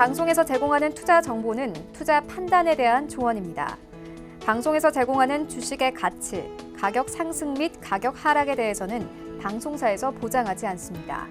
방송에서 제공하는 투자 정보는 투자 판단에 대한 조언입니다. 방송에서 제공하는 주식의 가치, 가격 상승 및 가격 하락에 대해서는 방송사에서 보장하지 않습니다.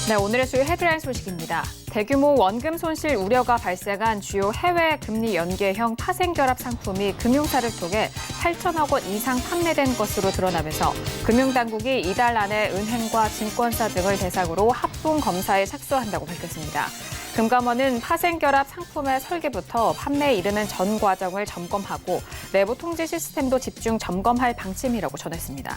네, 오늘의 주요 헤드라인 소식입니다. 대규모 원금 손실 우려가 발생한 주요 해외 금리 연계형 파생결합 상품이 금융사를 통해 8천억 원 이상 판매된 것으로 드러나면서 금융당국이 이달 안에 은행과 증권사 등을 대상으로 합동 검사에 착수한다고 밝혔습니다. 금감원은 파생결합 상품의 설계부터 판매에 이르는 전 과정을 점검하고 내부 통제 시스템도 집중 점검할 방침이라고 전했습니다.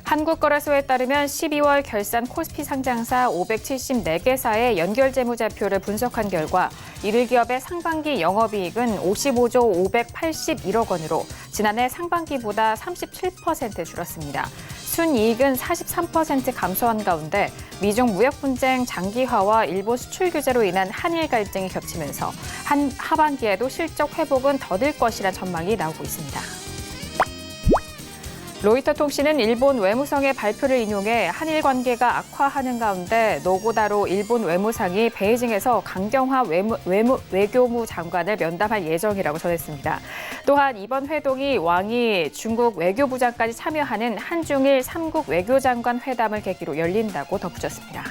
한국거래소에 따르면 12월 결산 코스피 상장사 574개사의 연결재무제표를 분석한 결과 이를 기업의 상반기 영업이익은 55조 581억 원으로 지난해 상반기보다 37% 줄었습니다. 순이익은 43% 감소한 가운데 미중 무역 분쟁 장기화와 일본 수출 규제로 인한 한일 갈등이 겹치면서 하반기에도 실적 회복은 더딜 것이란 전망이 나오고 있습니다. 로이터 통신은 일본 외무성의 발표를 인용해 한일 관계가 악화하는 가운데 노고다로 일본 외무상이 베이징에서 강경화 외교무 장관을 면담할 예정이라고 전했습니다. 또한 이번 회동이 왕이 중국 외교부장까지 참여하는 한중일 3국 외교장관 회담을 계기로 열린다고 덧붙였습니다.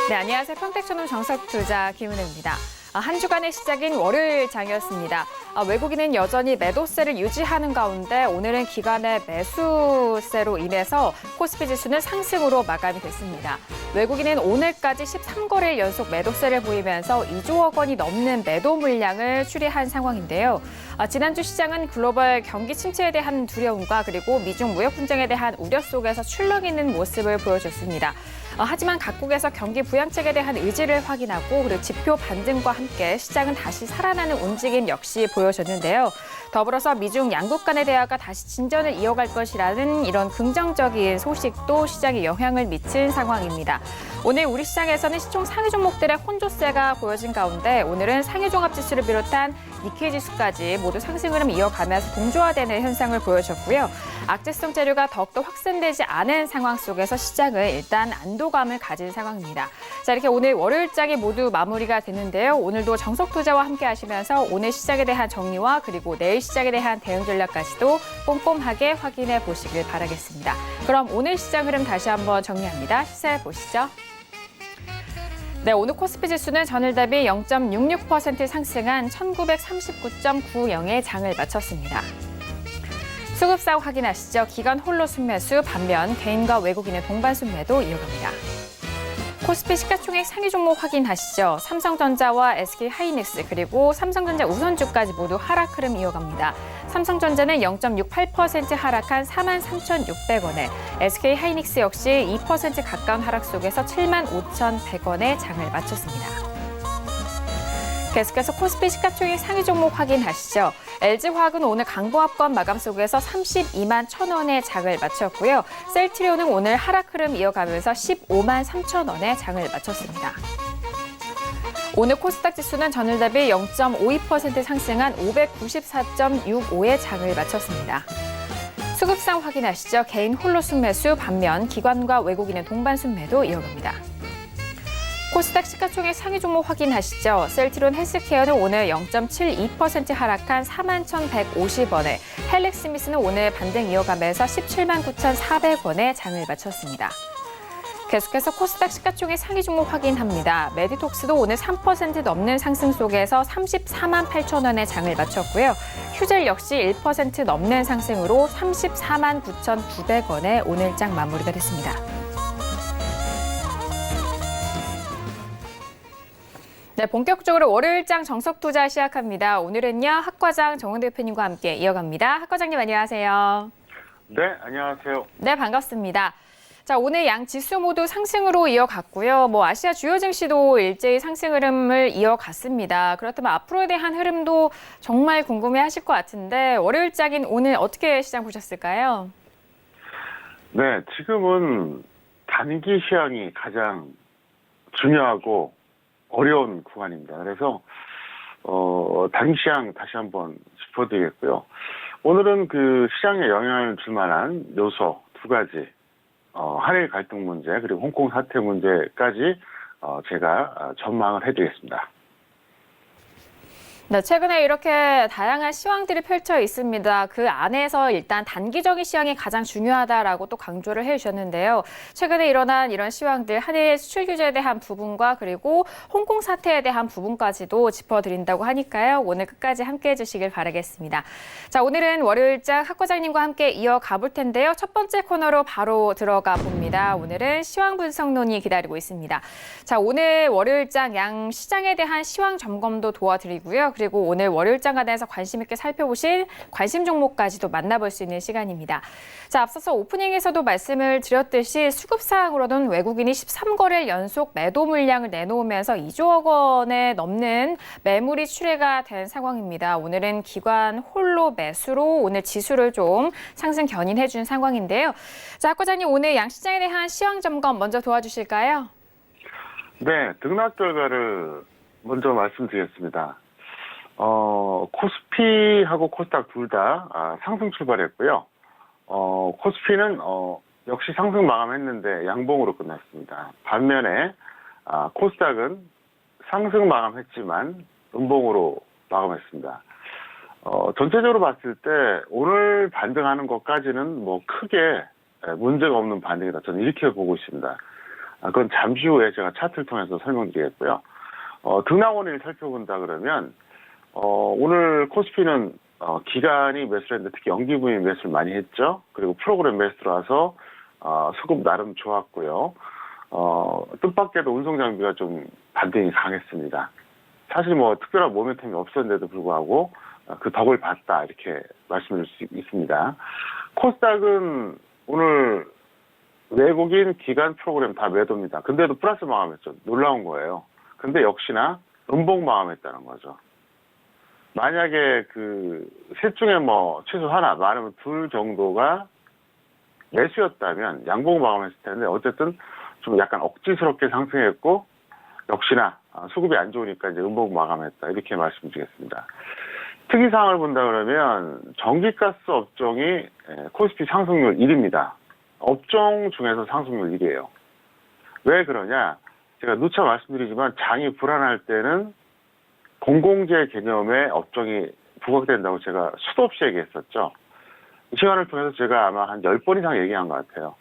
네, 안녕하세요. 평택초놈 정석투자 김은혜입니다. 한 주간의 시작인 월요일장이었습니다. 외국인은 여전히 매도세를 유지하는 가운데 오늘은 기관의 매수세로 인해서 코스피 지수는 상승으로 마감이 됐습니다. 외국인은 오늘까지 13거래일 연속 매도세를 보이면서 2조억 원이 넘는 매도 물량을 출회한 상황인데요. 지난주 시장은 글로벌 경기 침체에 대한 두려움과 그리고 미중 무역 분쟁에 대한 우려 속에서 출렁이는 모습을 보여줬습니다. 하지만 각국에서 경기 부양책에 대한 의지를 확인하고 그리고 지표 반등과 함께 시장은 다시 살아나는 움직임 역시 보여줬는데요. 더불어서 미중 양국 간의 대화가 다시 진전을 이어갈 것이라는 이런 긍정적인 소식도 시장에 영향을 미친 상황입니다. 오늘 우리 시장에서는 시총 상위 종목들의 혼조세가 보여진 가운데 오늘은 상위 종합지수를 비롯한 니케이 지수까지 모두 상승 흐름 이어가면서 동조화되는 현상을 보여줬고요. 악재성 재료가 더욱더 확산되지 않은 상황 속에서 시장은 일단 안도감을 가진 상황입니다. 자, 이렇게 오늘 월요일장이 모두 마무리가 됐는데요. 오늘도 정석투자와 함께 하시면서 오늘 시장에 대한 정리와 그리고 내일 시장에 대한 대응 전략까지도 꼼꼼하게 확인해 보시길 바라겠습니다. 그럼 오늘 시장 흐름 다시 한번 정리합니다. 시세 보시죠. 네, 오늘 코스피 지수는 전일 대비 0.66% 상승한 1939.90에 장을 마쳤습니다. 수급상 확인하시죠. 기관 홀로 순매수, 반면 개인과 외국인의 동반 순매도 이어갑니다. 코스피 시가총액 상위 종목 확인하시죠. 삼성전자와 SK하이닉스 그리고 삼성전자 우선주까지 모두 하락 흐름 이어갑니다. 삼성전자는 0.68% 하락한 43,600원에 SK하이닉스 역시 2% 가까운 하락 속에서 75,100원에 장을 마쳤습니다. 계속해서 코스피 시가총액 상위 종목 확인하시죠. LG화학은 오늘 강보합권 마감 속에서 32만 1,000원에 장을 마쳤고요. 셀트리온은 오늘 하락 흐름 이어가면서 15만 3,000원에 장을 마쳤습니다. 오늘 코스닥 지수는 전일 대비 0.52% 상승한 594.65에 장을 마쳤습니다. 수급상 확인하시죠. 개인 홀로 순매수, 반면 기관과 외국인의 동반 순매도 이어갑니다. 코스닥 시가총액 상위 종목 확인하시죠. 셀트리온 헬스케어는 오늘 0.72% 하락한 41,150원에 헬렉스미스는 오늘 반등 이어가면서 17만 9,400원에 장을 마쳤습니다. 계속해서 코스닥 시가총액 상위 종목 확인합니다. 메디톡스도 오늘 3% 넘는 상승 속에서 34만 8,000원에 장을 마쳤고요. 휴젤 역시 1% 넘는 상승으로 34만 9,900원에 오늘장 마무리가 됐습니다. 네, 본격적으로 월요일장 정석투자 시작합니다. 오늘은요, 학과장 정은 대표님과 함께 이어갑니다. 학과장님 안녕하세요. 네, 안녕하세요. 네, 반갑습니다. 자, 오늘 양 지수 모두 상승으로 이어갔고요. 아시아 주요 증시도 일제히 상승 흐름을 이어갔습니다. 그렇다면 앞으로에 대한 흐름도 정말 궁금해하실 것 같은데 월요일장인 오늘 어떻게 시장 보셨을까요? 네, 지금은 단기 시황이 가장 중요하고 어려운 구간입니다. 그래서 단기 시장 다시 한번 짚어드리겠고요. 오늘은 그 시장에 영향을 줄 만한 요소 두 가지, 한일 갈등 문제 그리고 홍콩 사태 문제까지 제가 전망을 해드리겠습니다. 네, 최근에 이렇게 다양한 시황들이 펼쳐 있습니다. 그 안에서 일단 단기적인 시황이 가장 중요하다라고 또 강조를 해주셨는데요. 최근에 일어난 이런 시황들, 한일 수출 규제에 대한 부분과 그리고 홍콩 사태에 대한 부분까지도 짚어드린다고 하니까요. 오늘 끝까지 함께해 주시길 바라겠습니다. 자, 오늘은 월요일장 학 과장님과 함께 이어가 볼 텐데요. 첫 번째 코너로 바로 들어가 봅니다. 오늘은 시황 분석론이 기다리고 있습니다. 자, 오늘 월요일장 양 시장에 대한 시황 점검도 도와드리고요. 그리고 오늘 월요일장 간에서 관심 있게 살펴보실 관심 종목까지도 만나볼 수 있는 시간입니다. 자, 앞서서 오프닝에서도 말씀을 드렸듯이 수급 사항으로는 외국인이 13거래일 연속 매도 물량을 내놓으면서 2조 원에 넘는 매물이 출회가 된 상황입니다. 오늘은 기관 홀로 매수로 오늘 지수를 좀 상승 견인해 준 상황인데요. 자, 학 과장님 오늘 양시장에 대한 시황 점검 먼저 도와주실까요? 네, 등락 결과를 먼저 말씀드리겠습니다. 코스피하고 코스닥 둘 다 상승 출발했고요. 코스피는 역시 상승 마감했는데 양봉으로 끝났습니다. 반면에 코스닥은 상승 마감했지만 음봉으로 마감했습니다. 전체적으로 봤을 때 오늘 반등하는 것까지는 뭐 크게 문제가 없는 반등이다. 저는 이렇게 보고 있습니다. 그건 잠시 후에 제가 차트를 통해서 설명드리겠고요. 등락원을 살펴본다 그러면 오늘 코스피는 기간이 매수를 했는데 특히 연기부인 매수를 많이 했죠. 그리고 프로그램 매수 들어와서 수급 나름 좋았고요. 뜻밖에도 운송장비가 좀 반등이 강했습니다. 사실 뭐 특별한 모멘텀이 없었는데도 불구하고 그 덕을 봤다 이렇게 말씀드릴 수 있습니다. 코스닥은 오늘 외국인 기관 프로그램 다 매도입니다. 근데도 플러스 마감했죠. 놀라운 거예요. 근데 역시나 음봉 마감했다는 거죠. 만약에 그 셋 중에 뭐 최소 하나, 많으면 둘 정도가 매수였다면 양봉 마감했을 텐데 어쨌든 좀 약간 억지스럽게 상승했고 역시나 수급이 안 좋으니까 이제 음봉 마감했다 이렇게 말씀드리겠습니다. 특이사항을 본다 그러면 전기가스 업종이 코스피 상승률 1위입니다. 업종 중에서 상승률 1위예요. 왜 그러냐? 제가 누차 말씀드리지만 장이 불안할 때는 공공재 개념의 업종이 부각된다고 제가 수도 없이 얘기했었죠. 이 시간을 통해서 제가 아마 한 10번 이상 얘기한 것 같아요.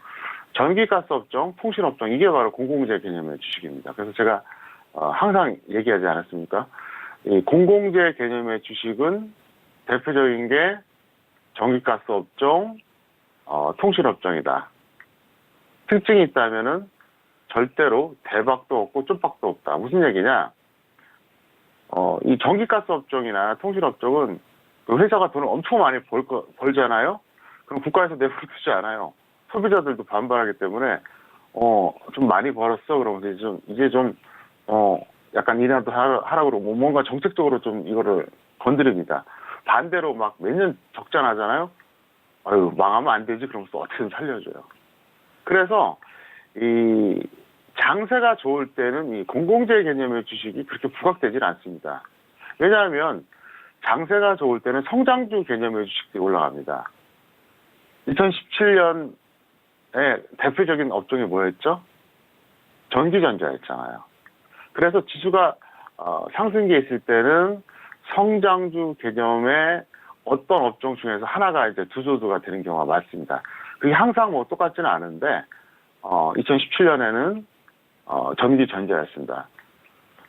전기가스 업종, 통신업종 이게 바로 공공재 개념의 주식입니다. 그래서 제가 항상 얘기하지 않았습니까? 이 공공재 개념의 주식은 대표적인 게 전기가스 업종, 통신업종이다. 특징이 있다면은 절대로 대박도 없고 쪽박도 없다. 무슨 얘기냐? 이 전기가스 업종이나 통신업종은 그 회사가 돈을 엄청 많이 벌잖아요? 그럼 국가에서 내버려두지 않아요. 소비자들도 반발하기 때문에, 좀 많이 벌었어. 그러면서 이제 좀, 약간 일이라도 하라고 그러고, 뭔가 정책적으로 좀 이거를 건드립니다. 반대로 막 몇 년 적자나잖아요? 아유, 망하면 안 되지. 그러면서 어떻게든 살려줘요. 그래서, 이 장세가 좋을 때는 이 공공재 개념의 주식이 그렇게 부각되질 않습니다. 왜냐하면 장세가 좋을 때는 성장주 개념의 주식들이 올라갑니다. 2017년에 대표적인 업종이 뭐였죠? 전기전자였잖아요. 그래서 지수가 상승기에 있을 때는 성장주 개념의 어떤 업종 중에서 하나가 이제 주도주가 되는 경우가 많습니다. 그게 항상 뭐 똑같지는 않은데 2017년에는 전기전자였습니다.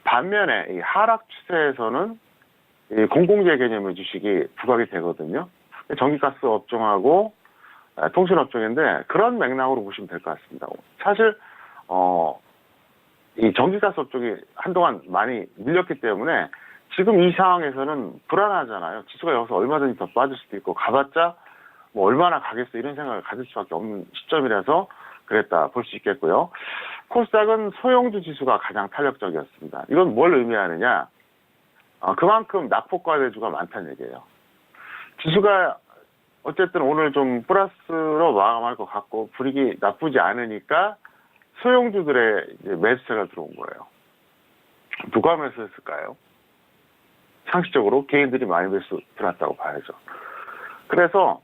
반면에 이 하락 추세에서는 이 공공재 개념의 주식이 부각이 되거든요. 전기가스 업종하고 통신업종인데 그런 맥락으로 보시면 될 것 같습니다. 사실 이 전기가스 업종이 한동안 많이 밀렸기 때문에 지금 이 상황에서는 불안하잖아요. 지수가 여기서 얼마든지 더 빠질 수도 있고 가봤자 뭐 얼마나 가겠어 이런 생각을 가질 수밖에 없는 시점이라서 그랬다 볼 수 있겠고요. 코스닥은 소형주 지수가 가장 탄력적이었습니다. 이건 뭘 의미하느냐? 그만큼 낙폭과대주가 많다는 얘기예요. 지수가 어쨌든 오늘 좀 플러스로 마감할 것 같고 분위기 나쁘지 않으니까 소형주들의 이제 매수세가 들어온 거예요. 누가 매수했을까요? 상식적으로 개인들이 많이 매수 들어왔다고 봐야죠. 그래서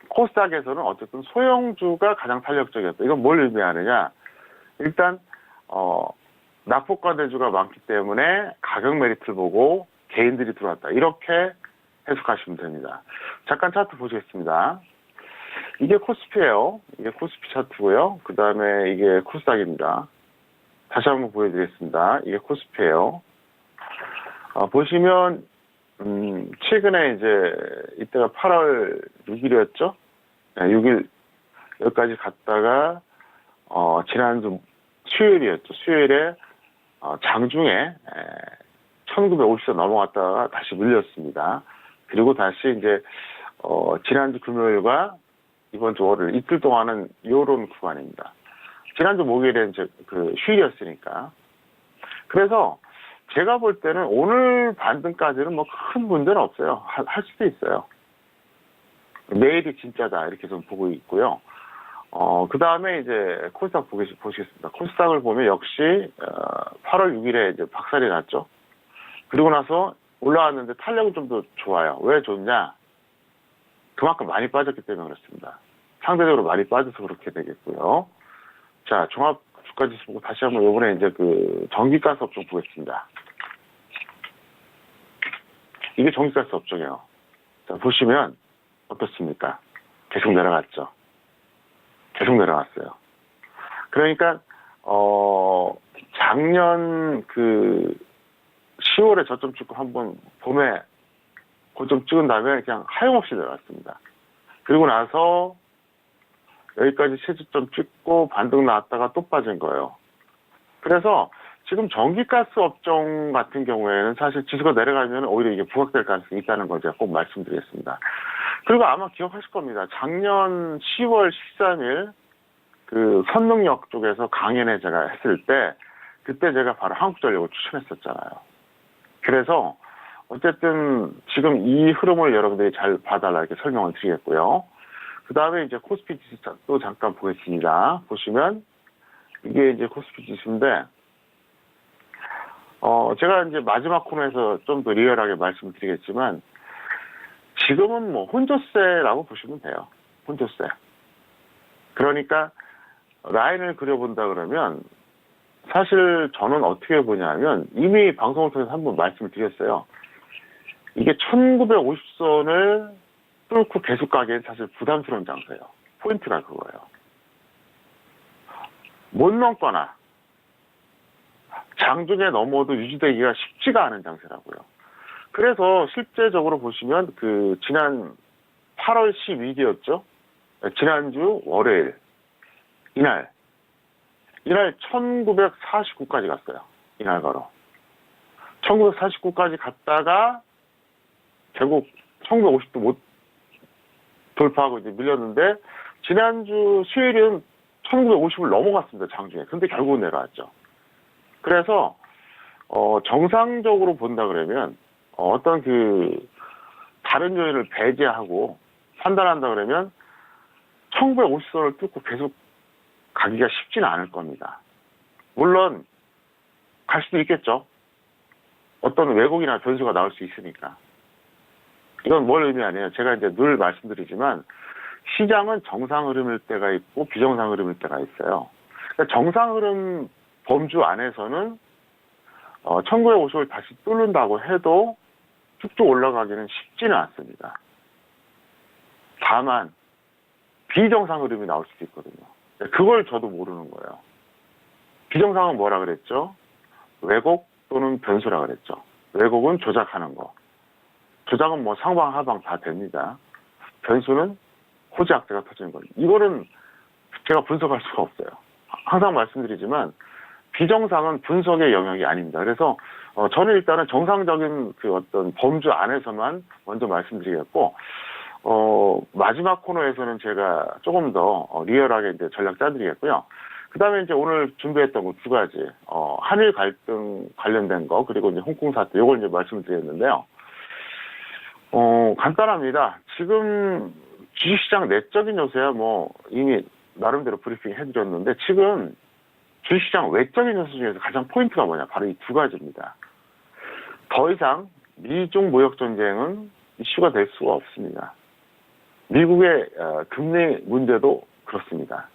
코스닥에서는 어쨌든 소형주가 가장 탄력적이었다. 이건 뭘 의미하느냐? 일단 낙폭과대주가 많기 때문에 가격 메리트를 보고 개인들이 들어왔다. 이렇게 해석하시면 됩니다. 잠깐 차트 보시겠습니다. 이게 코스피예요. 이게 코스피 차트고요. 그 다음에 이게 코스닥입니다. 다시 한번 보여드리겠습니다. 이게 코스피예요. 보시면 최근에 이제 이때가 8월 6일이었죠. 6일 여기까지 갔다가 지난주 수요일이었죠. 수요일에 장중에 1950선 넘어갔다가 다시 밀렸습니다. 그리고 다시 이제 지난주 금요일과 이번 주 월요일 이틀 동안은 이런 구간입니다. 지난주 목요일에 이제 그 휴일이었으니까. 그래서 제가 볼 때는 오늘 반등까지는 뭐 큰 문제는 없어요. 할 수도 있어요. 내일이 진짜다 이렇게 좀 보고 있고요. 그 다음에 이제 코스닥 보시겠습니다. 코스닥을 보면 역시 8월 6일에 이제 박살이 났죠. 그리고 나서 올라왔는데 탄력은 좀 더 좋아요. 왜 좋냐? 그만큼 많이 빠졌기 때문에 그렇습니다. 상대적으로 많이 빠져서 그렇게 되겠고요. 자, 종합 주가지수 보고 다시 한번 이번에 이제 그 전기가스 업종 보겠습니다. 이게 전기가스 업종이에요. 자, 보시면 어떻습니까? 계속 내려갔죠. 계속 내려갔어요. 그러니까 작년 그 10월에 저점 찍고 한번 봄에 고점 찍은 다음에 그냥 하염없이 내려갔습니다. 그리고 나서 여기까지 최저점 찍고 반등 나왔다가 또 빠진 거예요. 그래서 지금 전기가스 업종 같은 경우에는 사실 지수가 내려가면 오히려 이게 부각될 가능성이 있다는 걸 제가 꼭 말씀드리겠습니다. 그리고 아마 기억하실 겁니다. 작년 10월 13일 그 선릉역 쪽에서 강연회 제가 했을 때 그때 제가 바로 한국전력을 추천했었잖아요. 그래서 어쨌든 지금 이 흐름을 여러분들이 잘 봐달라 이렇게 설명을 드리겠고요. 그 다음에 이제 코스피 지수 또 잠깐 보겠습니다. 보시면 이게 이제 코스피 지수인데 제가 이제 마지막 코너에서 좀 더 리얼하게 말씀드리겠지만 지금은 뭐 혼조세라고 보시면 돼요. 혼조세. 그러니까 라인을 그려본다 그러면 사실 저는 어떻게 보냐면 이미 방송을 통해서 한번 말씀을 드렸어요. 이게 1950선을 뚫고 계속 가기엔 사실 부담스러운 장세예요. 포인트가 그거예요. 못 넘거나 장중에 넘어도 유지되기가 쉽지가 않은 장세라고요. 그래서 실제적으로 보시면 그 지난 8월 12일이었죠. 지난주 월요일 이날 1949까지 갔어요. 이날 바로 1949까지 갔다가 결국 1950도 못 돌파하고 이제 밀렸는데 지난주 수요일은 1950을 넘어갔습니다. 장중에. 근데 결국은 내려왔죠. 그래서 정상적으로 본다 그러면 어떤 그 다른 요인을 배제하고 판단한다 그러면 1950선을 뚫고 계속 가기가 쉽지는 않을 겁니다. 물론 갈 수도 있겠죠. 어떤 왜곡이나 변수가 나올 수 있으니까. 이건 뭘 의미하냐면 제가 이제 늘 말씀드리지만 시장은 정상 흐름일 때가 있고 비정상 흐름일 때가 있어요. 그러니까 정상 흐름 범주 안에서는 1950을 다시 뚫는다고 해도 쭉쭉 올라가기는 쉽지는 않습니다. 다만 비정상 흐름이 나올 수도 있거든요. 그걸 저도 모르는 거예요. 비정상은 뭐라 그랬죠? 왜곡 또는 변수라 그랬죠. 왜곡은 조작하는 거. 조작은 뭐 상방 하방 다 됩니다. 변수는 호재 악재가 터지는 거예요. 이거는 제가 분석할 수가 없어요. 항상 말씀드리지만 비정상은 분석의 영역이 아닙니다. 그래서 저는 일단은 정상적인 그 어떤 범주 안에서만 먼저 말씀드리겠고 마지막 코너에서는 제가 조금 더 리얼하게 이제 전략 짜드리겠고요. 그 다음에 이제 오늘 준비했던 거 두 가지, 한일 갈등 관련된 거, 그리고 이제 홍콩 사태, 요걸 이제 말씀드렸는데요. 간단합니다. 지금 주식시장 내적인 요새야 뭐 이미 나름대로 브리핑 해드렸는데 지금 주식시장 외적인 요소 중에서 가장 포인트가 뭐냐? 바로 이 두 가지입니다. 더 이상 미중 무역 전쟁은 이슈가 될 수가 없습니다. 미국의 금리 문제도 그렇습니다.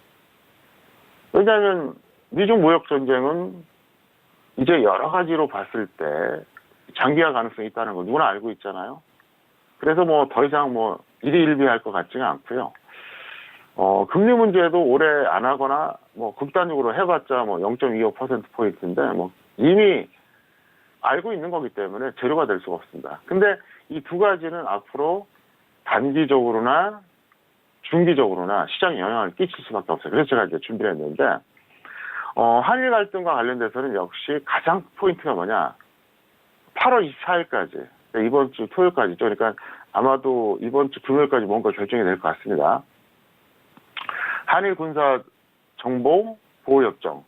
왜냐하면 미중 무역 전쟁은 이제 여러 가지로 봤을 때 장기화 가능성이 있다는 거 누구나 알고 있잖아요. 그래서 뭐 더 이상 뭐 일희일비할 것 같지가 않고요. 금리 문제도 올해 안 하거나 뭐 극단적으로 해봤자 뭐 0.25%포인트인데 뭐 이미 알고 있는 거기 때문에 재료가 될 수가 없습니다. 근데 이 두 가지는 앞으로 단기적으로나 중기적으로나 시장에 영향을 끼칠 수밖에 없어요. 그래서 제가 이제 준비를 했는데, 한일 갈등과 관련돼서는 역시 가장 포인트가 뭐냐? 8월 24일까지, 이번 주 토요일까지죠. 그러니까 아마도 이번 주 금요일까지 뭔가 결정이 될 것 같습니다. 한일 군사 정보 보호 협정,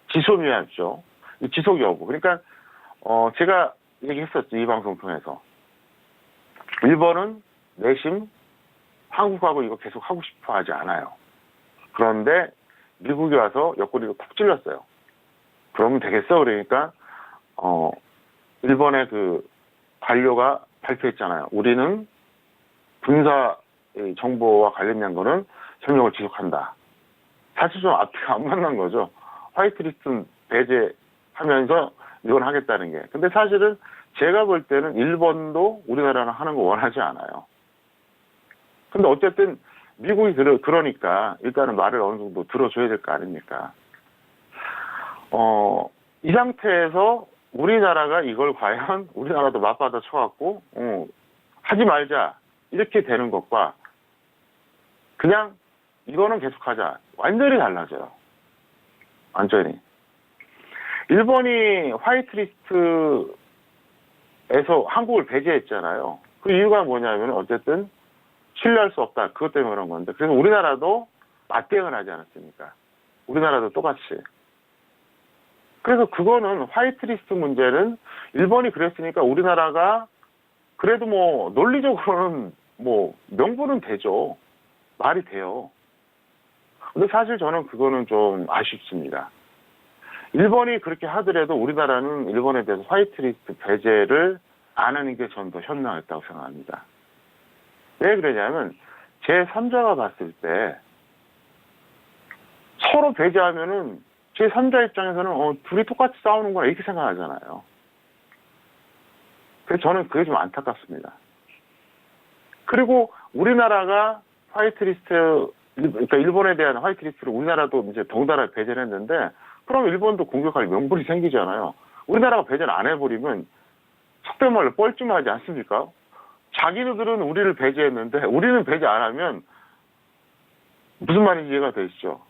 지소미아죠. 이 지속 여부. 그러니까 제가 얘기했었죠. 이 방송 통해서. 일본은 내심 한국하고 이거 계속 하고 싶어 하지 않아요. 그런데 미국이 와서 옆구리를 콕 찔렀어요. 그러면 되겠어? 그러니까 일본의 그 관료가 발표했잖아요. 우리는 군사 정보와 관련된 거는 협력을 지속한다. 사실 좀 앞뒤가 안 만난 거죠. 화이트리스트 배제하면서 이건 하겠다는 게. 근데 사실은 제가 볼 때는 일본도 우리나라랑 하는 거 원하지 않아요. 근데 어쨌든 미국이 그러니까 일단은 말을 어느 정도 들어줘야 될 거 아닙니까? 이 상태에서 우리나라가 이걸 과연 우리나라도 맞받아 쳐갖고 하지 말자 이렇게 되는 것과 그냥 이거는 계속하자 완전히 달라져요. 완전히. 일본이 화이트리스트에서 한국을 배제했잖아요. 그 이유가 뭐냐면 어쨌든 신뢰할 수 없다. 그것 때문에 그런 건데. 그래서 우리나라도 맞대응을 하지 않았습니까? 우리나라도 똑같이. 그래서 그거는 화이트리스트 문제는 일본이 그랬으니까 우리나라가 그래도 뭐 논리적으로는 뭐 명분은 되죠. 말이 돼요. 근데 사실 저는 그거는 좀 아쉽습니다. 일본이 그렇게 하더라도 우리나라는 일본에 대해서 화이트리스트 배제를 안 하는 게 저는 더 현명했다고 생각합니다. 왜 그러냐면 제3자가 봤을 때 서로 배제하면은 제3자 입장에서는 둘이 똑같이 싸우는 거나 이렇게 생각하잖아요. 그래서 저는 그게 좀 안타깝습니다. 그리고 우리나라가 화이트리스트, 그러니까 일본에 대한 화이트리스트를 우리나라도 이제 덩달아 배제를 했는데 그럼 일본도 공격할 명분이 생기잖아요. 우리나라가 배제를 안 해버리면 속된 말로 뻘쭘하지 않습니까? 자기들은 우리를 배제했는데 우리는 배제 안 하면 무슨 말인지 이해가 되시죠?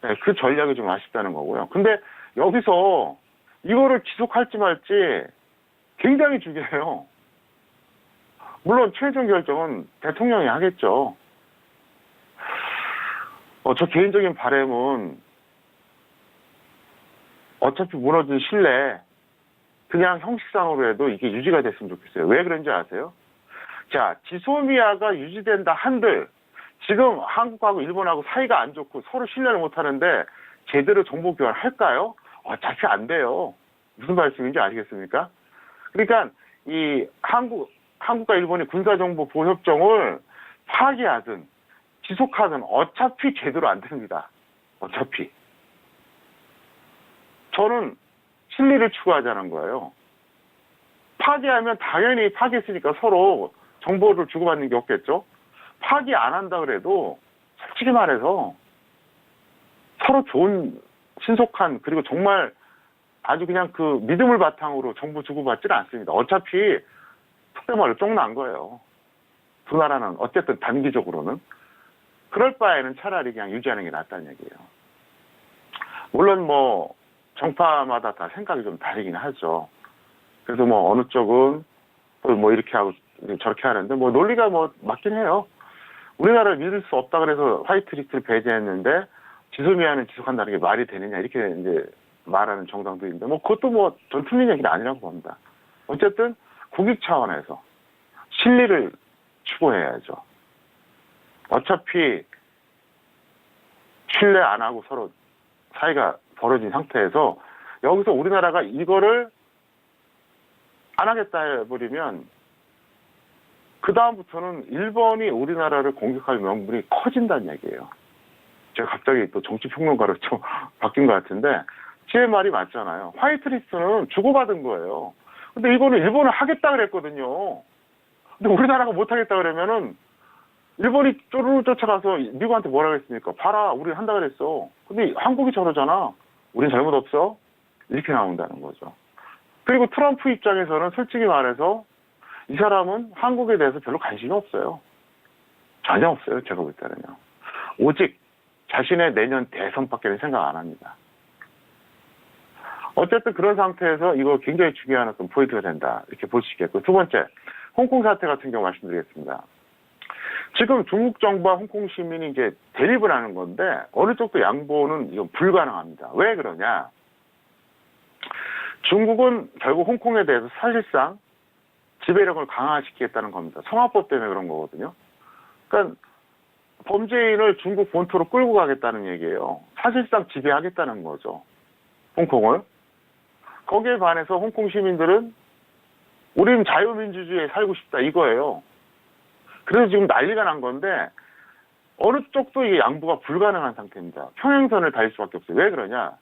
네, 그 전략이 좀 아쉽다는 거고요. 근데 여기서 이거를 지속할지 말지 굉장히 중요해요. 물론 최종 결정은 대통령이 하겠죠. 저 개인적인 바람은 어차피 무너진 신뢰 그냥 형식상으로 해도 이게 유지가 됐으면 좋겠어요. 왜 그런지 아세요? 자, 지소미아가 유지된다 한들 지금 한국하고 일본하고 사이가 안 좋고 서로 신뢰를 못 하는데 제대로 정보 교환 할까요? 어차피 안 돼요. 무슨 말씀인지 아시겠습니까? 그러니까 이 한국과 일본이 군사정보 보호협정을 파기하든 지속하든 어차피 제대로 안 됩니다. 어차피. 저는 실리를 추구하자는 거예요. 파기하면 당연히 파기했으니까 서로 정보를 주고받는 게 없겠죠? 파기 안 한다 그래도 솔직히 말해서 서로 좋은 신속한 그리고 정말 아주 그냥 그 믿음을 바탕으로 정보 주고받지는 않습니다. 어차피 속된 말로 쫑난 거예요. 두 나라는 어쨌든 단기적으로는. 그럴 바에는 차라리 그냥 유지하는 게 낫다는 얘기예요. 물론 뭐 정파마다 다 생각이 좀 다르긴 하죠. 그래서 뭐 어느 쪽은 뭐 이렇게 하고 저렇게 하는데 뭐 논리가 뭐 맞긴 해요. 우리나라를 믿을 수 없다 그래서 화이트리스트를 배제했는데 지소미아는 지속한다는 게 말이 되느냐 이렇게 이제 말하는 정당도 있는데 뭐 그것도 뭐 전 틀린 얘기는 아니라고 봅니다. 어쨌든 국익 차원에서 실리를 추구해야죠. 어차피 신뢰 안 하고 서로 사이가 벌어진 상태에서 여기서 우리나라가 이거를 안 하겠다 해버리면 그 다음부터는 일본이 우리나라를 공격할 명분이 커진다는 얘기예요. 제가 갑자기 또 정치평론가로 좀 바뀐 것 같은데 제 말이 맞잖아요. 화이트리스트는 주고받은 거예요. 근데 이거는 일본은 하겠다 그랬거든요. 근데 우리나라가 못하겠다 그러면은 일본이 쪼르르 쫓아가서 미국한테 뭐라 그랬습니까? 봐라, 우리 한다 그랬어. 근데 한국이 저러잖아. 우린 잘못 없어? 이렇게 나온다는 거죠. 그리고 트럼프 입장에서는 솔직히 말해서 이 사람은 한국에 대해서 별로 관심이 없어요. 전혀 없어요. 제가 볼 때는요. 오직 자신의 내년 대선밖에는 생각 안 합니다. 어쨌든 그런 상태에서 이거 굉장히 중요한 어떤 포인트가 된다. 이렇게 볼 수 있겠고. 두 번째, 홍콩 사태 같은 경우 말씀드리겠습니다. 지금 중국 정부와 홍콩 시민이 이제 대립을 하는 건데 어느 쪽도 양보는 이건 불가능합니다. 왜 그러냐? 중국은 결국 홍콩에 대해서 사실상 지배력을 강화시키겠다는 겁니다. 성화법 때문에 그런 거거든요. 그러니까 범죄인을 중국 본토로 끌고 가겠다는 얘기예요. 사실상 지배하겠다는 거죠. 홍콩을. 거기에 반해서 홍콩 시민들은 우리는 자유민주주의에 살고 싶다 이거예요. 그래서 지금 난리가 난 건데 어느 쪽도 이게 양보가 불가능한 상태입니다. 평행선을 달릴 수밖에 없어요. 왜 그러냐?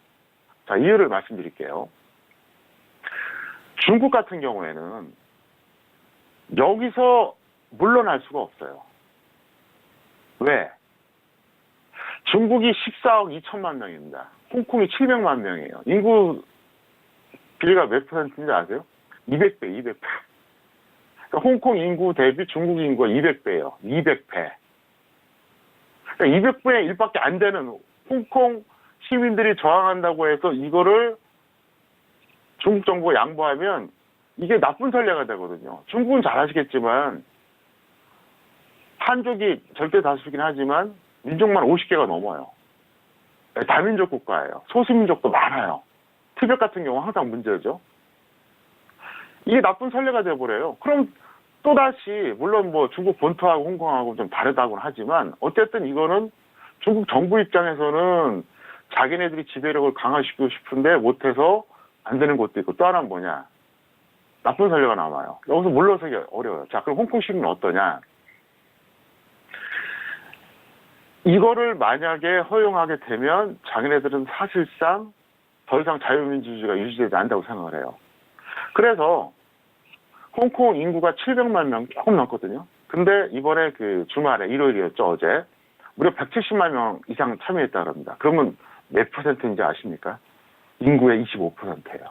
자, 이유를 말씀드릴게요. 중국 같은 경우에는 여기서 물러날 수가 없어요. 왜? 중국이 14억 2천만 명입니다. 홍콩이 700만 명이에요. 인구 비례가 몇 %인지 아세요? 200배, 200배. 그러니까 홍콩 인구 대비 중국 인구가 200배예요. 200배. 그러니까 200분의 1밖에 안 되는 홍콩 시민들이 저항한다고 해서 이거를 중국 정부가 양보하면 이게 나쁜 선례가 되거든요. 중국은 잘 아시겠지만 한족이 절대 다수긴 하지만 민족만 50개가 넘어요. 다민족 국가예요. 소수민족도 많아요. 티벳 같은 경우 항상 문제죠. 이게 나쁜 선례가 돼버려요. 그럼 또다시 물론 뭐 중국 본토하고 홍콩하고 좀 다르다고는 하지만 어쨌든 이거는 중국 정부 입장에서는 자기네들이 지배력을 강화시키고 싶은데 못해서 안 되는 것도 있고 또 하나는 뭐냐. 나쁜 선례가 남아요. 여기서 물러서기 어려워요. 자, 그럼 홍콩 시민은 어떠냐. 이거를 만약에 허용하게 되면 자기네들은 사실상 더 이상 자유민주주의가 유지되지 않는다고 생각을 해요. 그래서 홍콩 인구가 700만 명 조금 넘거든요. 근데 이번에 그 주말에 일요일이었죠, 어제. 무려 170만 명 이상 참여했다고 합니다. 그러면 몇 %인지 아십니까? 인구의 25%예요.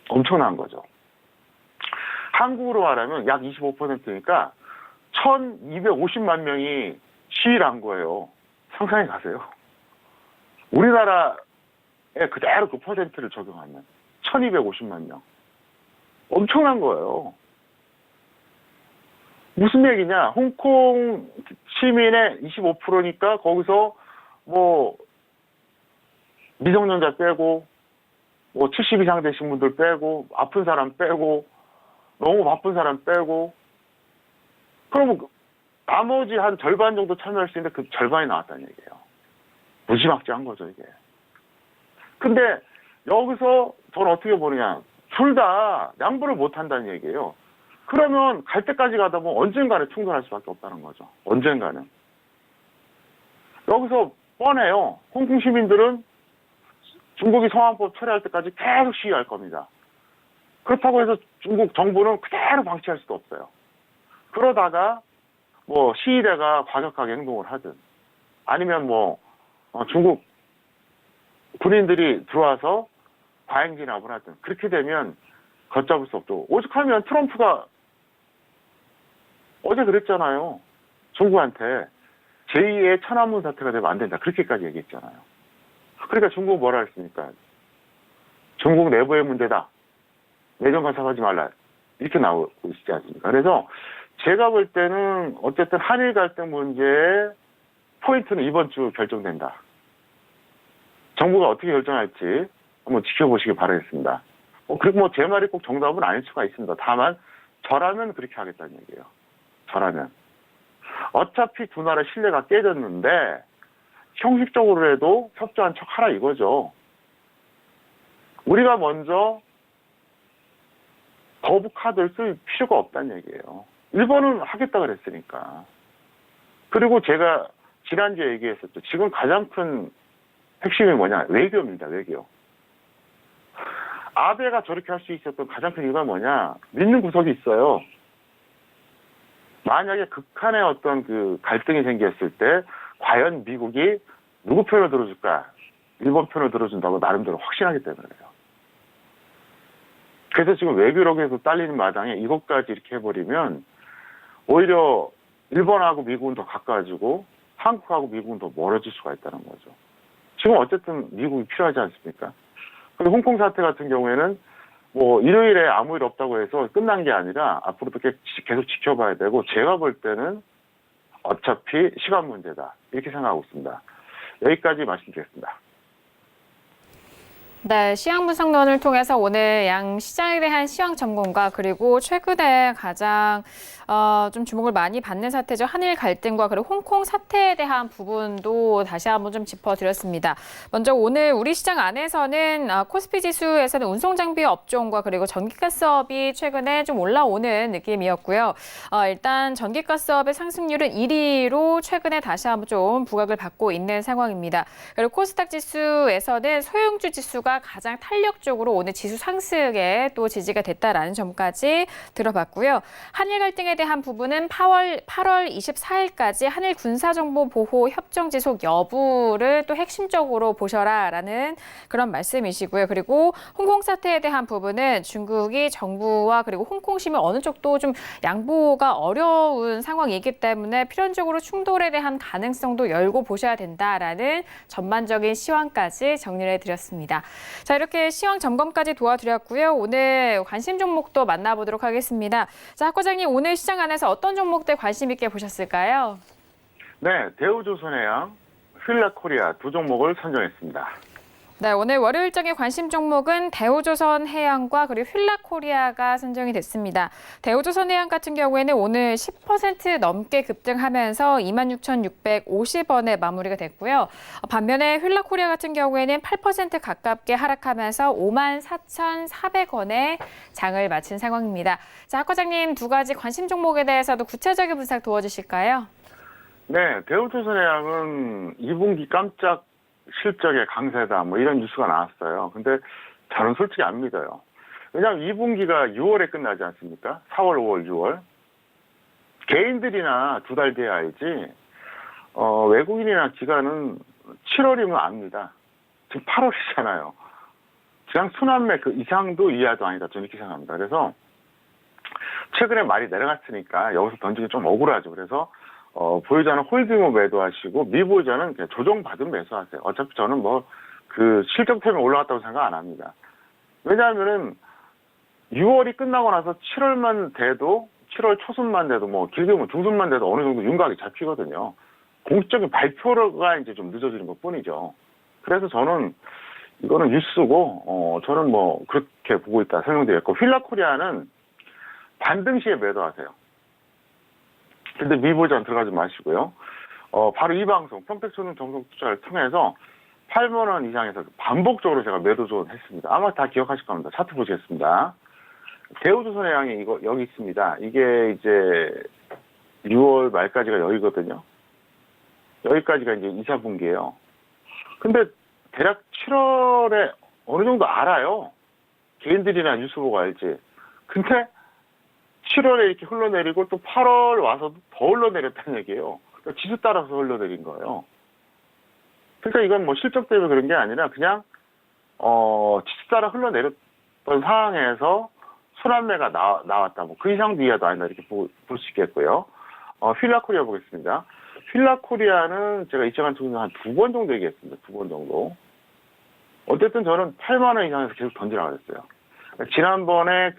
엄청난 거죠. 한국으로 말하면 약 25%니까 1250만 명이 시위를 한 거예요. 상상해 가세요. 우리나라에 그대로 그 퍼센트를 적용하면 1250만 명. 엄청난 거예요. 무슨 얘기냐? 홍콩 시민의 25%니까 거기서 뭐 미성년자 빼고 뭐 70 이상 되신 분들 빼고 아픈 사람 빼고 너무 바쁜 사람 빼고 그러면 나머지 한 절반 정도 참여할 수 있는데 그 절반이 나왔다는 얘기예요. 무지막지한 거죠, 이게. 근데 여기서 저는 어떻게 보느냐. 둘 다 양보를 못 한다는 얘기예요. 그러면 갈 때까지 가다 보면 언젠가는 충돌할 수밖에 없다는 거죠. 언젠가는. 여기서 뻔해요. 홍콩 시민들은 중국이 성환법 철회할 때까지 계속 시위할 겁니다. 그렇다고 해서 중국 정부는 그대로 방치할 수도 없어요. 그러다가 뭐 시위대가 과격하게 행동을 하든 아니면 뭐 중국 군인들이 들어와서 과잉 진압을 하든 그렇게 되면 걷잡을 수 없죠. 오죽하면 트럼프가 어제 그랬잖아요. 중국한테 제2의 천안문 사태가 되면 안 된다. 그렇게까지 얘기했잖아요. 그러니까 중국은 뭐라 했습니까? 중국 내부의 문제다. 내정 간섭하지 말라. 이렇게 나오고 있지 않습니까? 그래서 제가 볼 때는 어쨌든 한일 갈등 문제의 포인트는 이번 주 결정된다. 정부가 어떻게 결정할지 한번 지켜보시기 바라겠습니다. 그리고 뭐 제 말이 꼭 정답은 아닐 수가 있습니다. 다만 저라면 그렇게 하겠다는 얘기예요. 저라면. 어차피 두 나라 신뢰가 깨졌는데 형식적으로라도 협조한 척 하라 이거죠. 우리가 먼저 거부 카드를 쓸 필요가 없다는 얘기예요. 일본은 하겠다 그랬으니까. 그리고 제가 지난주에 얘기했었죠. 지금 가장 큰 핵심이 뭐냐? 외교입니다. 외교. 아베가 저렇게 할 수 있었던 가장 큰 이유가 뭐냐? 믿는 구석이 있어요. 만약에 극한의 어떤 그 갈등이 생겼을 때 과연 미국이 누구 편을 들어줄까? 일본 편을 들어준다고 나름대로 확신하기 때문에요. 그래서 지금 외교력에서 딸리는 마당에 이것까지 이렇게 해버리면 오히려 일본하고 미국은 더 가까워지고 한국하고 미국은 더 멀어질 수가 있다는 거죠. 지금 어쨌든 미국이 필요하지 않습니까? 그리고 홍콩 사태 같은 경우에는 뭐 일요일에 아무 일 없다고 해서 끝난 게 아니라 앞으로도 계속 지켜봐야 되고 제가 볼 때는 어차피 시간 문제다 이렇게 생각하고 있습니다. 여기까지 말씀드리겠습니다. 네, 시황 분석론을 통해서 오늘 양 시장에 대한 시황 점검과 그리고 최근에 가장 좀 주목을 많이 받는 사태죠. 한일 갈등과 그리고 홍콩 사태에 대한 부분도 다시 한번 좀 짚어드렸습니다. 먼저 오늘 우리 시장 안에서는 코스피 지수에서는 운송장비 업종과 그리고 전기가스업이 최근에 좀 올라오는 느낌이었고요. 일단 전기가스업의 상승률은 1위로 최근에 다시 한번 좀 부각을 받고 있는 상황입니다. 그리고 코스닥 지수에서는 소형주 지수가 가장 탄력적으로 오늘 지수 상승에 또 지지가 됐다라는 점까지 들어봤고요. 한일 갈등에 대한 부분은 8월 24일까지 한일 군사정보보호 협정 지속 여부를 또 핵심적으로 보셔라라는 그런 말씀이시고요. 그리고 홍콩 사태에 대한 부분은 중국이 정부와 그리고 홍콩 시민 어느 쪽도 좀 양보가 어려운 상황이기 때문에 필연적으로 충돌에 대한 가능성도 열고 보셔야 된다라는 전반적인 시황까지 정리를 해드렸습니다. 자, 이렇게 시황 점검까지 도와드렸고요. 오늘 관심 종목도 만나보도록 하겠습니다. 자, 학 과장님 오늘 시장 안에서 어떤 종목들 관심 있게 보셨을까요? 네, 대우조선해양, 휠라코리아 두 종목을 선정했습니다. 네, 오늘 월요일장의 관심 종목은 대우조선해양과 그리고 휠라코리아가 선정이 됐습니다. 대우조선해양 같은 경우에는 오늘 10% 넘게 급등하면서 26,650원에 마무리가 됐고요. 반면에 휠라코리아 같은 경우에는 8% 가깝게 하락하면서 54,400원에 장을 마친 상황입니다. 자, 학 과장님 두 가지 관심 종목에 대해서도 구체적인 분석 도와주실까요? 네, 대우조선해양은 2분기 깜짝 실적의 강세다 뭐 이런 뉴스가 나왔어요. 근데 저는 솔직히 안 믿어요. 왜냐하면 2분기가 6월에 끝나지 않습니까? 4월, 5월, 6월. 개인들이나 두 달 뒤에 알지 외국인이나 기관은 7월이면 압니다. 지금 8월이잖아요. 그냥 순환매 그 이상도 이하도 아니다. 저는 이렇게 생각합니다. 그래서 최근에 많이 내려갔으니까 여기서 던지기 좀 억울하죠. 그래서 보유자는 홀딩을 매도하시고 미보유자는 그냥 조정받은 매수하세요. 어차피 저는 뭐 그 실적 때문에 올라갔다고 생각 안 합니다. 왜냐하면은 6월이 끝나고 나서 7월만 돼도 7월 초순만 돼도 뭐 길게 보면 중순만 돼도 어느 정도 윤곽이 잡히거든요. 공식적인 발표가 이제 좀 늦어지는 것 뿐이죠. 그래서 저는 이거는 뉴스고 저는 뭐 그렇게 보고 있다 설명드렸고 휠라코리아는 반등 시에 매도하세요. 근데 미보유자는 들어가지 마시고요. 바로 이 방송, 평택초등 정성투자를 통해서 8만 원 이상에서 반복적으로 제가 매도 조언했습니다. 아마 다 기억하실 겁니다. 차트 보시겠습니다. 대우조선해양이 이거 여기 있습니다. 이게 이제 6월 말까지가 여기거든요. 여기까지가 이제 2, 4분기예요. 근데 대략 7월에 어느 정도 알아요. 개인들이나 뉴스 보고 알지. 근데 7월에 이렇게 흘러내리고 또 8월 와서도 더 흘러내렸다는 얘기예요. 그러니까 지수 따라서 흘러내린 거예요. 그러니까 이건 뭐 실적 때문에 그런 게 아니라 그냥 지수 따라 흘러내렸던 상황에서 순환매가 나왔다. 뭐 그 이상도 이하도 아니다 이렇게 볼 수 있겠고요. 휠라코리아 보겠습니다. 휠라코리아는 제가 이 시간 중에 한 2번 정도 얘기했습니다. 2번 정도. 어쨌든 저는 8만 원 이상에서 계속 던지라고 했어요. 지난번에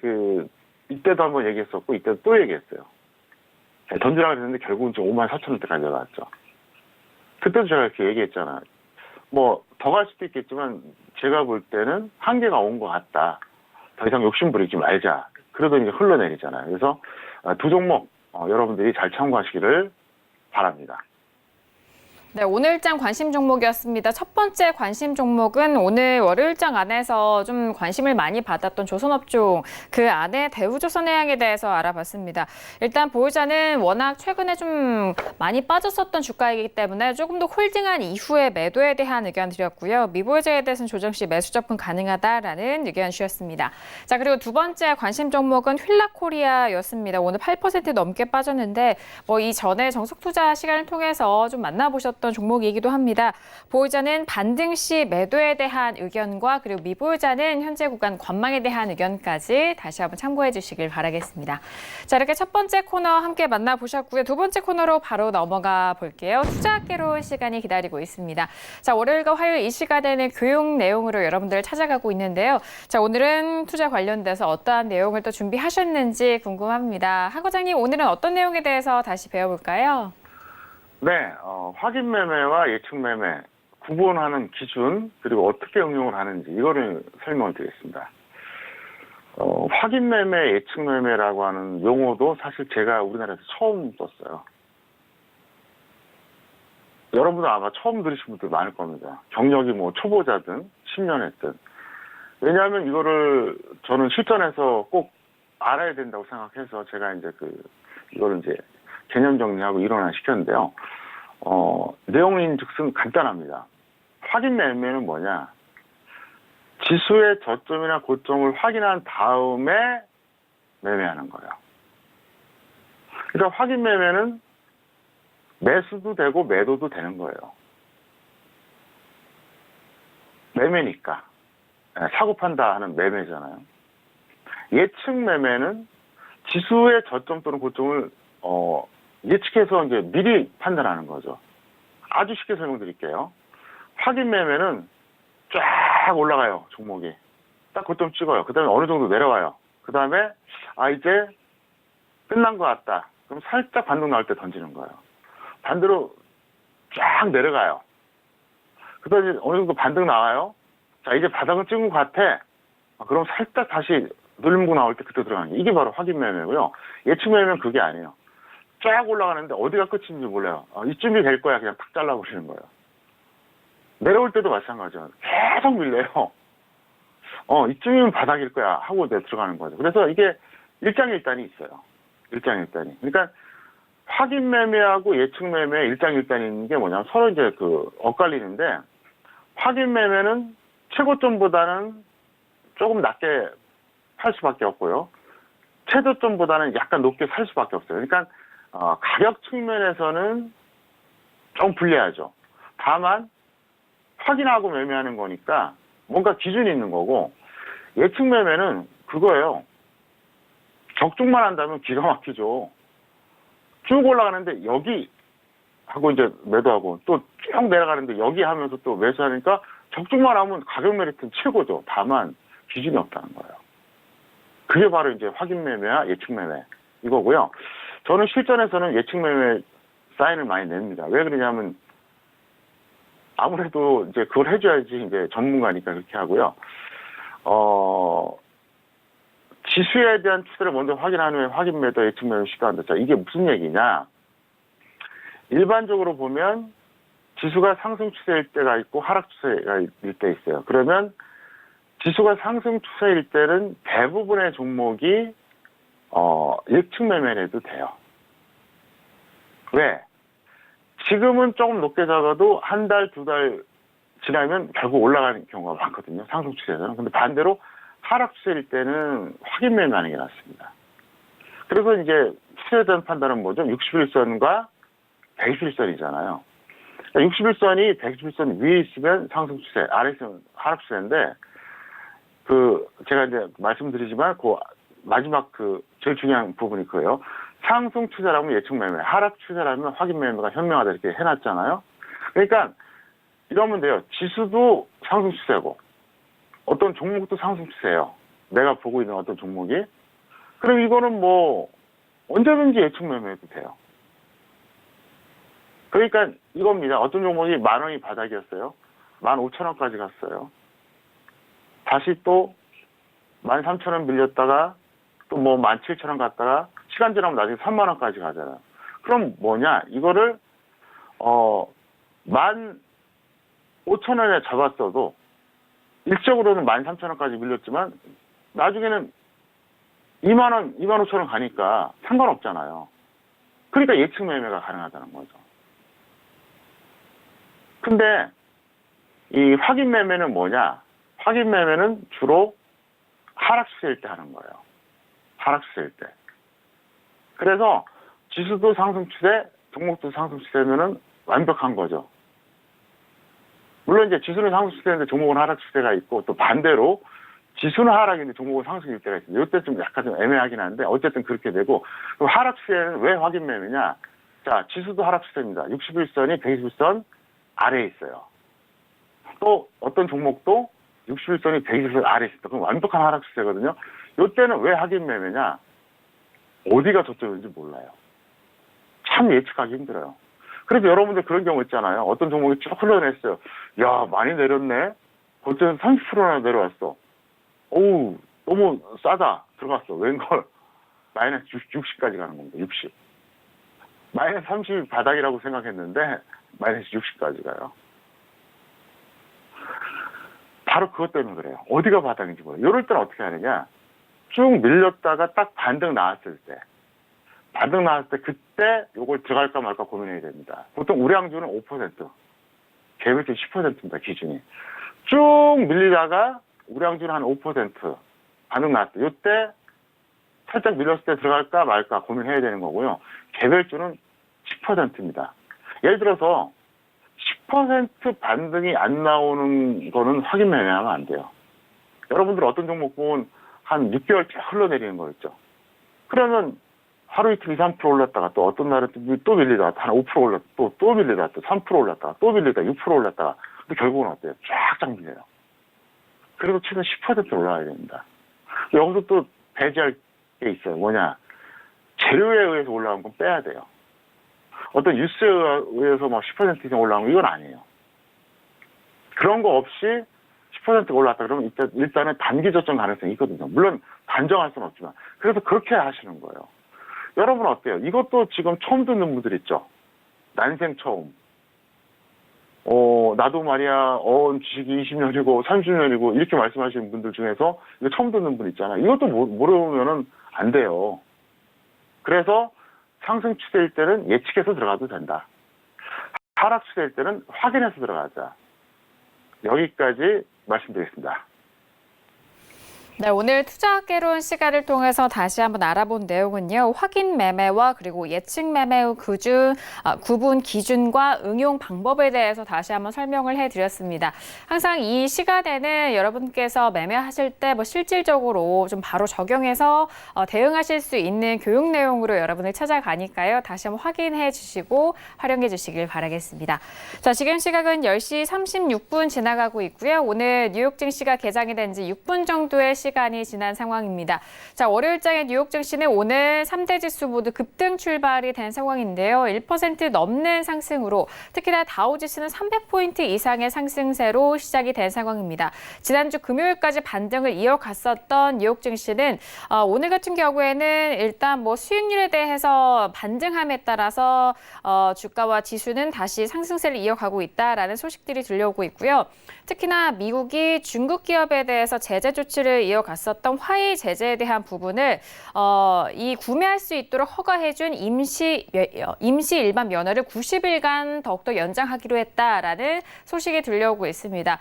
이때도 한번 얘기했었고 이때도 또 얘기했어요. 던지라고 했는데 결국은 좀 54,000원대까지 올라왔죠. 그때도 제가 이렇게 얘기했잖아요. 뭐 더 갈 수도 있겠지만 제가 볼 때는 한계가 온 것 같다. 더 이상 욕심 부리지 말자. 그러더니 이제 흘러내리잖아요. 그래서 두 종목 여러분들이 잘 참고하시기를 바랍니다. 네, 오늘장 관심 종목이었습니다. 첫 번째 관심 종목은 오늘 월요일장 안에서 좀 관심을 많이 받았던 조선업종, 그 안에 대우조선해양에 대해서 알아봤습니다. 일단 보유자는 워낙 최근에 좀 많이 빠졌었던 주가이기 때문에 조금 더 홀딩한 이후에 매도에 대한 의견 드렸고요. 미보유자에 대해서는 조정 시 매수 접근 가능하다라는 의견 주셨습니다. 자, 그리고 두 번째 관심 종목은 휠라코리아였습니다. 오늘 8% 넘게 빠졌는데 이 전에 정석투자 시간을 통해서 좀 만나보셨던 종목이기도 합니다. 보유자는 반등 시 매도에 대한 의견과 그리고 미보유자는 현재 구간 관망에 대한 의견까지 다시 한번 참고해 주시길 바라겠습니다. 자, 이렇게 첫 번째 코너 함께 만나보셨고요. 두 번째 코너로 바로 넘어가 볼게요. 투자학개론 시간이 기다리고 있습니다. 자, 월요일과 화요일 이 시간에는 교육 내용으로 여러분들을 찾아가고 있는데요. 자, 오늘은 투자 관련돼서 어떠한 내용을 또 준비하셨는지 궁금합니다. 하 과장님, 오늘은 어떤 내용에 대해서 다시 배워볼까요? 네, 확인 매매와 예측 매매 구분하는 기준 그리고 어떻게 응용을 하는지 이거를 설명을 드리겠습니다. 확인 매매, 예측 매매라고 하는 용어도 사실 제가 우리나라에서 처음 썼어요. 여러분도 아마 처음 들으신 분들 많을 겁니다. 경력이 초보자든 10년 했든. 왜냐하면 이거를 저는 실전에서 꼭 알아야 된다고 생각해서 제가 이제 이거를 이제 개념 정리하고 일원화 시켰는데요. 내용인 즉슨 간단합니다. 확인 매매는 뭐냐? 지수의 저점이나 고점을 확인한 다음에 매매하는 거예요. 그러니까 확인 매매는 매수도 되고 매도도 되는 거예요. 매매니까. 사고 판다 하는 매매잖아요. 예측 매매는 지수의 저점 또는 고점을 예측해서 이제 미리 판단하는 거죠. 아주 쉽게 설명드릴게요. 확인 매매는 쫙 올라가요, 종목이. 딱 고점 찍어요. 그 다음에 어느 정도 내려와요. 그 다음에, 이제 끝난 것 같다. 그럼 살짝 반등 나올 때 던지는 거예요. 반대로 쫙 내려가요. 그 다음에 어느 정도 반등 나와요. 자, 이제 바닥을 찍은 것 같아. 그럼 살짝 다시 늘리고 나올 때 그때 들어가는 게 이게 바로 확인 매매고요. 예측 매매는 그게 아니에요. 쫙 올라가는데 어디가 끝인지 몰라요. 이쯤이 될 거야. 그냥 탁 잘라버리는 거예요. 내려올 때도 마찬가지예요. 계속 밀려요. 이쯤이면 바닥일 거야 하고 내가 들어가는 거죠. 그래서 이게 일장일단이 있어요. 일장일단이. 그러니까 확인 매매하고 예측 매매 일장일단이 있는 게 뭐냐면 서로 이제 엇갈리는데 확인 매매는 최고점보다는 조금 낮게 팔 수밖에 없고요. 최저점보다는 약간 높게 살 수밖에 없어요. 그러니까 가격 측면에서는 좀 불리하죠. 다만 확인하고 매매하는 거니까 뭔가 기준이 있는 거고 예측 매매는 그거예요. 적중만 한다면 기가 막히죠. 쭉 올라가는데 여기 하고 이제 매도하고 또 쭉 내려가는데 여기 하면서 또 매수하니까 적중만 하면 가격 메리트는 최고죠. 다만 기준이 없다는 거예요. 그게 바로 이제 확인 매매와 예측 매매 이거고요. 저는 실전에서는 예측 매매 사인을 많이 냅니다. 왜 그러냐면 아무래도 이제 그걸 해줘야지 이제 전문가니까 그렇게 하고요. 지수에 대한 추세를 먼저 확인한 후에 확인 매도, 예측 매매 시도한다. 자, 이게 무슨 얘기냐? 일반적으로 보면 지수가 상승 추세일 때가 있고 하락 추세일 때 있어요. 그러면 지수가 상승 추세일 때는 대부분의 종목이 예측 매매를 해도 돼요. 왜? 지금은 조금 높게 잡아도 한 달, 두 달 지나면 결국 올라가는 경우가 많거든요. 상승 추세에서는. 근데 반대로 하락 추세일 때는 확인 매매하는 게 낫습니다. 그래서 이제 추세에 대한 판단은 뭐죠? 61선과 121선이잖아요. 61선이 121선 위에 있으면 상승 추세, 아래에 있으면 하락 추세인데, 제가 이제 말씀드리지만, 마지막 제일 중요한 부분이 그거예요. 상승 추세라면 예측 매매, 하락 추세라면 확인 매매가 현명하다 이렇게 해놨잖아요. 그러니까, 이러면 돼요. 지수도 상승 추세고, 어떤 종목도 상승 추세예요. 내가 보고 있는 어떤 종목이. 그럼 이거는 언제든지 예측 매매해도 돼요. 그러니까 이겁니다. 어떤 종목이 10,000원이 바닥이었어요. 15,000원까지 갔어요. 다시 또 13,000원 밀렸다가 또 17,000원 갔다가 시간 지나면 나중에 30,000원까지 가잖아요. 그럼 뭐냐? 이거를 15,000원에 잡았어도 일적으로는 13,000원까지 밀렸지만 나중에는 2만 원, 2만 5천 원 가니까 상관없잖아요. 그러니까 예측 매매가 가능하다는 거죠. 근데 이 확인 매매는 뭐냐? 확인 매매는 주로 하락 추세일 때 하는 거예요. 하락 추세일 때. 그래서 지수도 상승 추세, 종목도 상승 추세면은 완벽한 거죠. 물론 이제 지수는 상승 추세인데 종목은 하락 추세가 있고, 또 반대로 지수는 하락인데 종목은 상승일 때가 있습니다. 이때 좀 약간 좀 애매하긴 한데 어쨌든 그렇게 되고, 그럼 하락 추세는 왜 확인 매매냐? 자, 지수도 하락 추세입니다. 61선이 120선 아래에 있어요. 또 어떤 종목도 61선이 120선 아래에 있다. 그럼 완벽한 하락 추세거든요. 이때는 왜 확인 매매냐? 어디가 저점인지 몰라요. 참 예측하기 힘들어요. 그래서 여러분들 그런 경우 있잖아요. 어떤 종목이 쭉 흘러냈어요. 야, 많이 내렸네? 거기서 30%나 내려왔어. 오우, 너무 싸다. 들어갔어. 웬걸. 마이너스 60까지 가는 겁니다. 60. 마이너스 30이 바닥이라고 생각했는데 마이너스 60까지 가요. 바로 그것 때문에 그래요. 어디가 바닥인지 몰라요. 이럴 때는 어떻게 하느냐. 쭉 밀렸다가 딱 반등 나왔을 때. 반등 나왔을 때 그때 요걸 들어갈까 말까 고민해야 됩니다. 보통 우량주는 5%, 개별주 10%입니다. 기준이. 쭉 밀리다가 우량주는 한 5% 반등 나왔을 때 이때 살짝 밀렸을 때 들어갈까 말까 고민해야 되는 거고요. 개별주는 10%입니다. 예를 들어서 10% 반등이 안 나오는 거는 확인 매매하면 안 돼요. 여러분들 어떤 종목 보면 한 6개월 쭉 흘러내리는 거 있죠. 그러면 하루 이틀 2, 3% 올랐다가 또 어떤 날은 또 밀리다가 한 5% 올랐다가 또 밀리다가 또 3% 올랐다가 또 밀리다가 6% 올랐다가 근데 결국은 어때요? 쫙쫙 밀려요. 그래도 최근 10% 올라가야 됩니다. 여기서 또 배제할 게 있어요. 뭐냐? 재료에 의해서 올라간 건 빼야 돼요. 어떤 뉴스에 의해서 막 10% 이상 올라간 거 이건 아니에요. 그런 거 없이 10% 올랐다 그러면 일단은 단기 저점 가능성이 있거든요. 물론 단정할 수는 없지만. 그래서 그렇게 하시는 거예요. 여러분 어때요? 이것도 지금 처음 듣는 분들 있죠? 난생 처음. 나도 말이야, 주식이 20년이고 30년이고 이렇게 말씀하시는 분들 중에서 이거 처음 듣는 분 있잖아요. 이것도 모르면은 안 돼요. 그래서 상승 추세일 때는 예측해서 들어가도 된다. 하락 추세일 때는 확인해서 들어가자. 여기까지 말씀드리겠습니다. 네, 오늘 투자학개론 시간을 통해서 다시 한번 알아본 내용은요. 확인 매매와 그리고 예측 매매의 구분 기준과 응용 방법에 대해서 다시 한번 설명을 해드렸습니다. 항상 이 시간에는 여러분께서 매매하실 때 실질적으로 좀 바로 적용해서 대응하실 수 있는 교육 내용으로 여러분을 찾아가니까요. 다시 한번 확인해 주시고 활용해 주시길 바라겠습니다. 자, 지금 시각은 10시 36분 지나가고 있고요. 오늘 뉴욕 증시가 개장이 된 지 6분 정도의 시간이 지난 상황입니다. 자, 월요일장의 뉴욕 증시는 오늘 3대 지수 모두 급등 출발이 된 상황인데요. 1% 넘는 상승으로 특히나 다우지수는 300포인트 이상의 상승세로 시작이 된 상황입니다. 지난주 금요일까지 반등을 이어갔었던 뉴욕 증시는 오늘 같은 경우에는 일단 수익률에 대해서 반등함에 따라서 주가와 지수는 다시 상승세를 이어가고 있다라는 소식들이 들려오고 있고요. 특히나 미국이 중국 기업에 대해서 제재 조치를 이어갔었던 화웨이 제재에 대한 부분을 이 구매할 수 있도록 허가해준 임시 일반 면허를 90일간 더욱더 연장하기로 했다라는 소식이 들려오고 있습니다.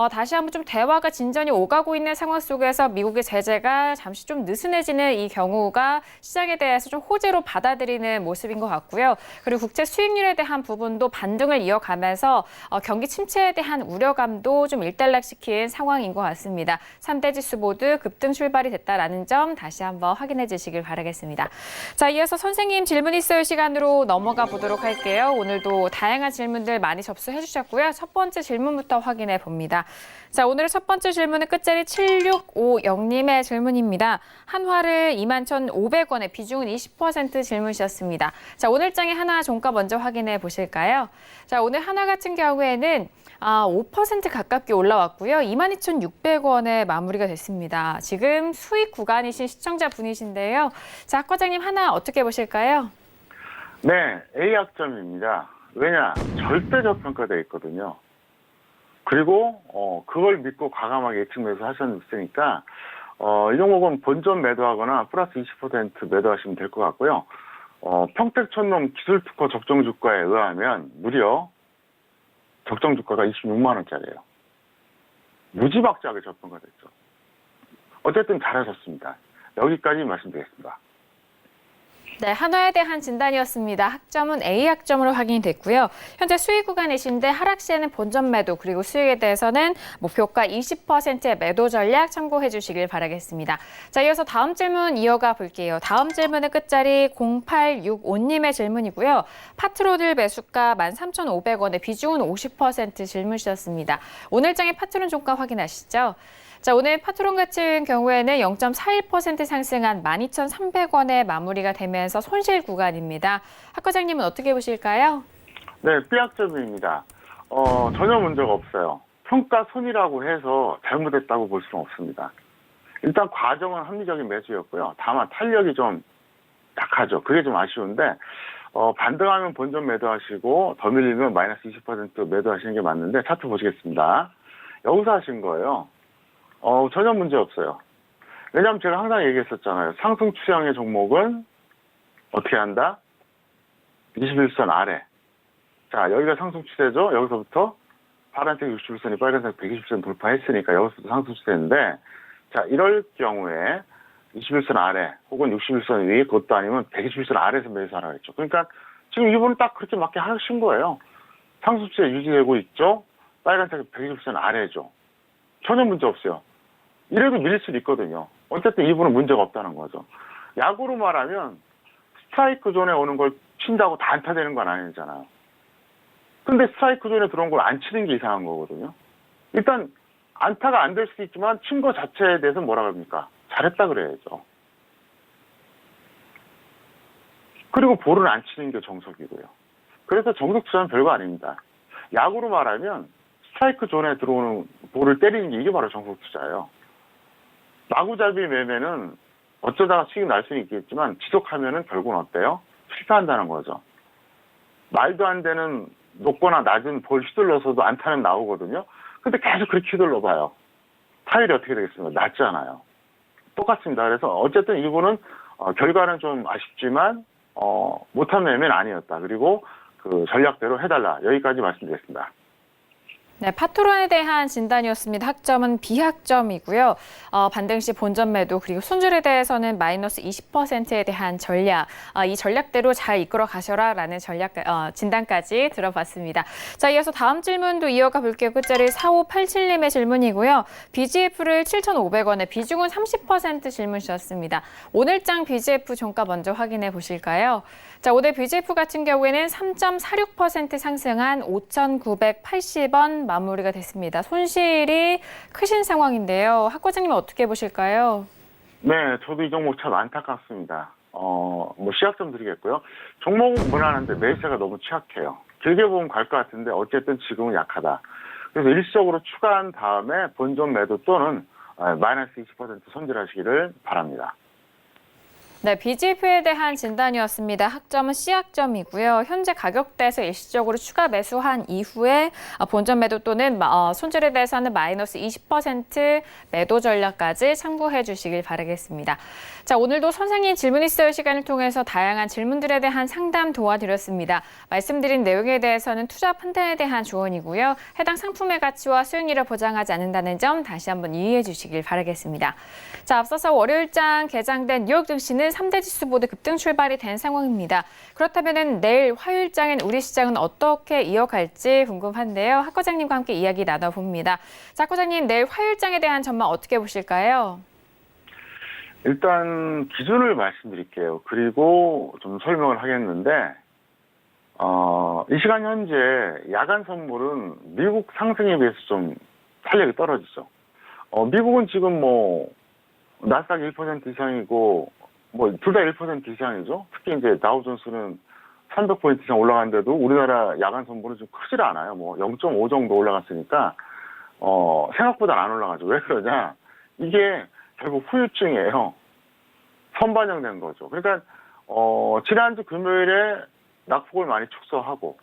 다시 한번 좀 대화가 진전이 오가고 있는 상황 속에서 미국의 제재가 잠시 좀 느슨해지는 이 경우가 시장에 대해서 좀 호재로 받아들이는 모습인 것 같고요. 그리고 국채 수익률에 대한 부분도 반등을 이어가면서 경기 침체에 대한 우려감도 좀 일단락시킨 상황인 것 같습니다. 3대 지수 모두 급등 출발이 됐다라는 점 다시 한번 확인해 주시길 바라겠습니다. 자, 이어서 선생님 질문 있어요 시간으로 넘어가 보도록 할게요. 오늘도 다양한 질문들 많이 접수해 주셨고요. 첫 번째 질문부터 확인해 봅니다. 자, 오늘의 첫 번째 질문은 끝자리 7650님의 질문입니다. 한화를 21,500원에 비중은 20% 질문이셨습니다. 자, 오늘장의 한화 종가 먼저 확인해 보실까요? 자, 오늘 한화 같은 경우에는 5% 가깝게 올라왔고요. 22,600원에 마무리가 됐습니다. 지금 수익 구간이신 시청자분이신데요. 자, 학 과장님 한화 어떻게 보실까요? 네, A학점입니다. 왜냐? 절대 저평가되어 있거든요. 그리고 그걸 믿고 과감하게 예측 매수 하셨으니까 이 종목은 본전 매도하거나 플러스 20% 매도하시면 될 것 같고요. 평택촌농 기술특허 적정 주가에 의하면 무려 적정 주가가 26만 원짜리예요. 무지막지하게 저평가됐죠. 어쨌든 잘하셨습니다. 여기까지 말씀드리겠습니다. 네, 한화에 대한 진단이었습니다. 학점은 A 학점으로 확인이 됐고요. 현재 수익 구간이신데 하락 시에는 본전 매도 그리고 수익에 대해서는 목표가 20%의 매도 전략 참고해 주시길 바라겠습니다. 자, 이어서 다음 질문 이어가 볼게요. 다음 질문의 끝자리 0865님의 질문이고요. 파트로들 매수가 13,500원에 비중은 50% 질문 주셨습니다. 오늘장의 파트론 종가 확인하시죠. 자, 오늘 파트론 같은 경우에는 0.41% 상승한 12,300원에 마무리가 되면서 손실 구간입니다. 학 과장님은 어떻게 보실까요? 네, B학점입니다. 전혀 문제가 없어요. 평가손이라고 해서 잘못했다고 볼 수는 없습니다. 일단 과정은 합리적인 매수였고요. 다만 탄력이 좀 약하죠. 그게 좀 아쉬운데 반등하면 본전 매도하시고 더 밀리면 마이너스 20% 매도하시는 게 맞는데 차트 보시겠습니다. 여기서 하신 거예요. 전혀 문제 없어요. 왜냐하면 제가 항상 얘기했었잖아요. 상승 추세형의 종목은 어떻게 한다? 21선 아래. 자, 여기가 상승 추세죠. 여기서부터 파란색 61선이 빨간색 120선 돌파했으니까 여기서부터 상승 추세인데, 자, 이럴 경우에 21선 아래 혹은 61선 위, 그것도 아니면 121선 아래에서 매수하라고 했죠. 그러니까 지금 이분은 딱 그렇게 맞게 하신 거예요. 상승 추세 유지되고 있죠. 빨간색 120선 아래죠. 전혀 문제 없어요. 이래도 밀릴 수도 있거든요. 어쨌든 이분은 문제가 없다는 거죠. 야구로 말하면 스트라이크 존에 오는 걸 친다고 다 안타되는 건 아니잖아요. 근데 스트라이크 존에 들어온 걸 안 치는 게 이상한 거거든요. 일단 안타가 안 될 수도 있지만 친 거 자체에 대해서 뭐라 그럽니까? 잘했다 그래야죠. 그리고 볼은 안 치는 게 정석이고요. 그래서 정석 투자는 별거 아닙니다. 야구로 말하면 스트라이크 존에 들어오는 볼을 때리는 게 이게 바로 정석 투자예요. 마구잡이 매매는 어쩌다가 수익 날 수는 있겠지만 지속하면은 결국은 어때요? 실패한다는 거죠. 말도 안 되는 높거나 낮은 볼 휘둘러서도 안타는 나오거든요. 근데 계속 그렇게 휘둘러봐요. 타율이 어떻게 되겠습니까? 낮잖아요. 똑같습니다. 그래서 어쨌든 이분은 결과는 좀 아쉽지만 못한 매매는 아니었다. 그리고 그 전략대로 해달라. 여기까지 말씀드리겠습니다. 네, 파트론에 대한 진단이었습니다. 학점은 B학점이고요. 반등 시 본전 매도 그리고 손절에 대해서는 마이너스 20%에 대한 전략, 이 전략대로 잘 이끌어 가셔라라는 진단까지 들어봤습니다. 자, 이어서 다음 질문도 이어가 볼게요. 끝자리 4587님의 질문이고요. BGF를 7,500원에 비중은 30% 질문 주셨습니다. 오늘장 BGF 종가 먼저 확인해 보실까요? 자, 오늘 BGF 같은 경우에는 3.46% 상승한 5,980원 마무리가 됐습니다. 손실이 크신 상황인데요. 학 과장님은 어떻게 보실까요? 네, 저도 이 종목 참 안타깝습니다. 시약점 드리겠고요. 종목은 무난한데 매수세가 너무 취약해요. 길게 보면 갈 것 같은데 어쨌든 지금은 약하다. 그래서 일시적으로 추가한 다음에 본전 매도 또는 마이너스 20% 손질하시기를 바랍니다. 네, BGF에 대한 진단이었습니다. 학점은 C학점이고요. 현재 가격대에서 일시적으로 추가 매수한 이후에 본전 매도 또는 손절에 대해서는 마이너스 20% 매도 전략까지 참고해 주시길 바라겠습니다. 자, 오늘도 선생님 질문 있어요 시간을 통해서 다양한 질문들에 대한 상담 도와드렸습니다. 말씀드린 내용에 대해서는 투자 판단에 대한 조언이고요. 해당 상품의 가치와 수익률을 보장하지 않는다는 점 다시 한번 이해해 주시길 바라겠습니다. 자, 앞서서 월요일장 개장된 뉴욕 증시는 3대 지수 모두 급등 출발이 된 상황입니다. 그렇다면 내일 화요일장엔 우리 시장은 어떻게 이어갈지 궁금한데요. 학 과장님과 함께 이야기 나눠봅니다. 자, 학 과장님, 내일 화요일장에 대한 전망 어떻게 보실까요? 일단 기준을 말씀드릴게요. 그리고 좀 설명을 하겠는데 이 시간 현재 야간 선물은 미국 상승에 비해서 좀 탄력이 떨어지죠. 미국은 지금 나스닥 1% 이상이고 둘 다 1% 이상이죠. 특히 이제 다우존스는 300포인트 이상 올라갔는데도 우리나라 야간 선물은 좀 크질 않아요. 0.5 정도 올라갔으니까 생각보다 안 올라가죠. 왜 그러냐? 이게 결국 후유증이에요. 선반영된 거죠. 그러니까 지난주 금요일에 낙폭을 많이 축소하고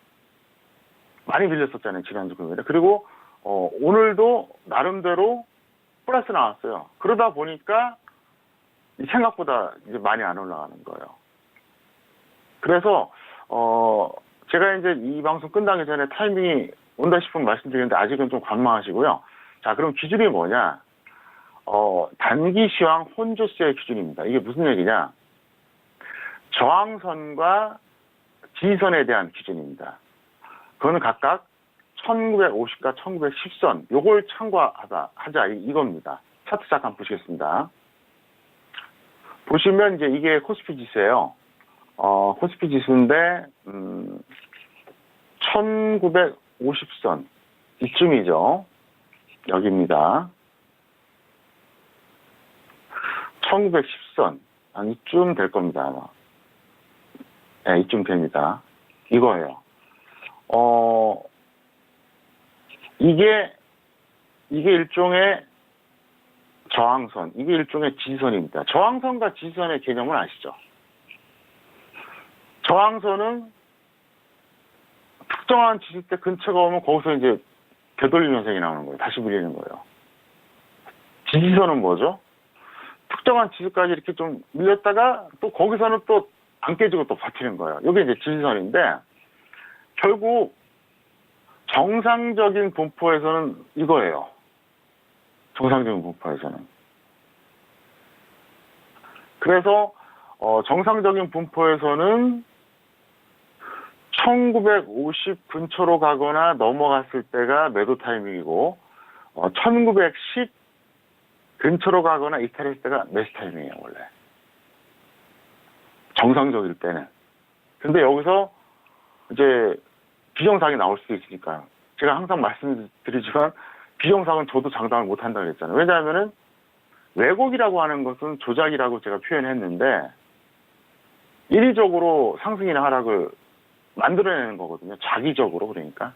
많이 밀렸었잖아요, 지난주 금요일에. 그리고 오늘도 나름대로 플러스 나왔어요. 그러다 보니까 생각보다 이제 많이 안 올라가는 거예요. 그래서 제가 이제 이 방송 끝나기 전에 타이밍이 온다 싶으면 말씀드리는데 아직은 좀 관망하시고요. 자, 그럼 기준이 뭐냐? 단기 시황 혼조세 기준입니다. 이게 무슨 얘기냐? 저항선과 지지선에 대한 기준입니다. 그거는 각각 1950과 1910선, 요걸 참고하자, 이겁니다. 차트 잠깐 보시겠습니다. 보시면 이제 이게 코스피 지수예요. 코스피 지수인데, 1950선, 이쯤이죠. 여기입니다. 1910선, 한 이쯤 될 겁니다, 아마. 네, 이쯤 됩니다. 이거예요. 이게 일종의 저항선, 이게 일종의 지지선입니다. 저항선과 지지선의 개념을 아시죠? 저항선은 특정한 지지대 근처가 오면 거기서 이제 되돌림 현상이 나오는 거예요. 다시 밀리는 거예요. 지지선은 뭐죠? 특정한 지지까지 이렇게 좀 밀렸다가 또 거기서는 또 안 깨지고 또 버티는 거예요. 이게 이제 지지선인데 결국 정상적인 분포에서는 이거예요. 정상적인 분포에서는. 그래서 정상적인 분포에서는 1950 근처로 가거나 넘어갔을 때가 매도 타이밍이고 1910 근처로 가거나 이탈했을 때가 매수 타이밍이에요, 원래. 정상적일 때는. 근데 여기서 이제 비정상이 나올 수도 있으니까요. 제가 항상 말씀드리지만 비정상은 저도 장담을 못 한다고 했잖아요. 왜냐하면은 왜곡이라고 하는 것은 조작이라고 제가 표현했는데 인위적으로 상승이나 하락을 만들어내는 거거든요. 자기적으로. 그러니까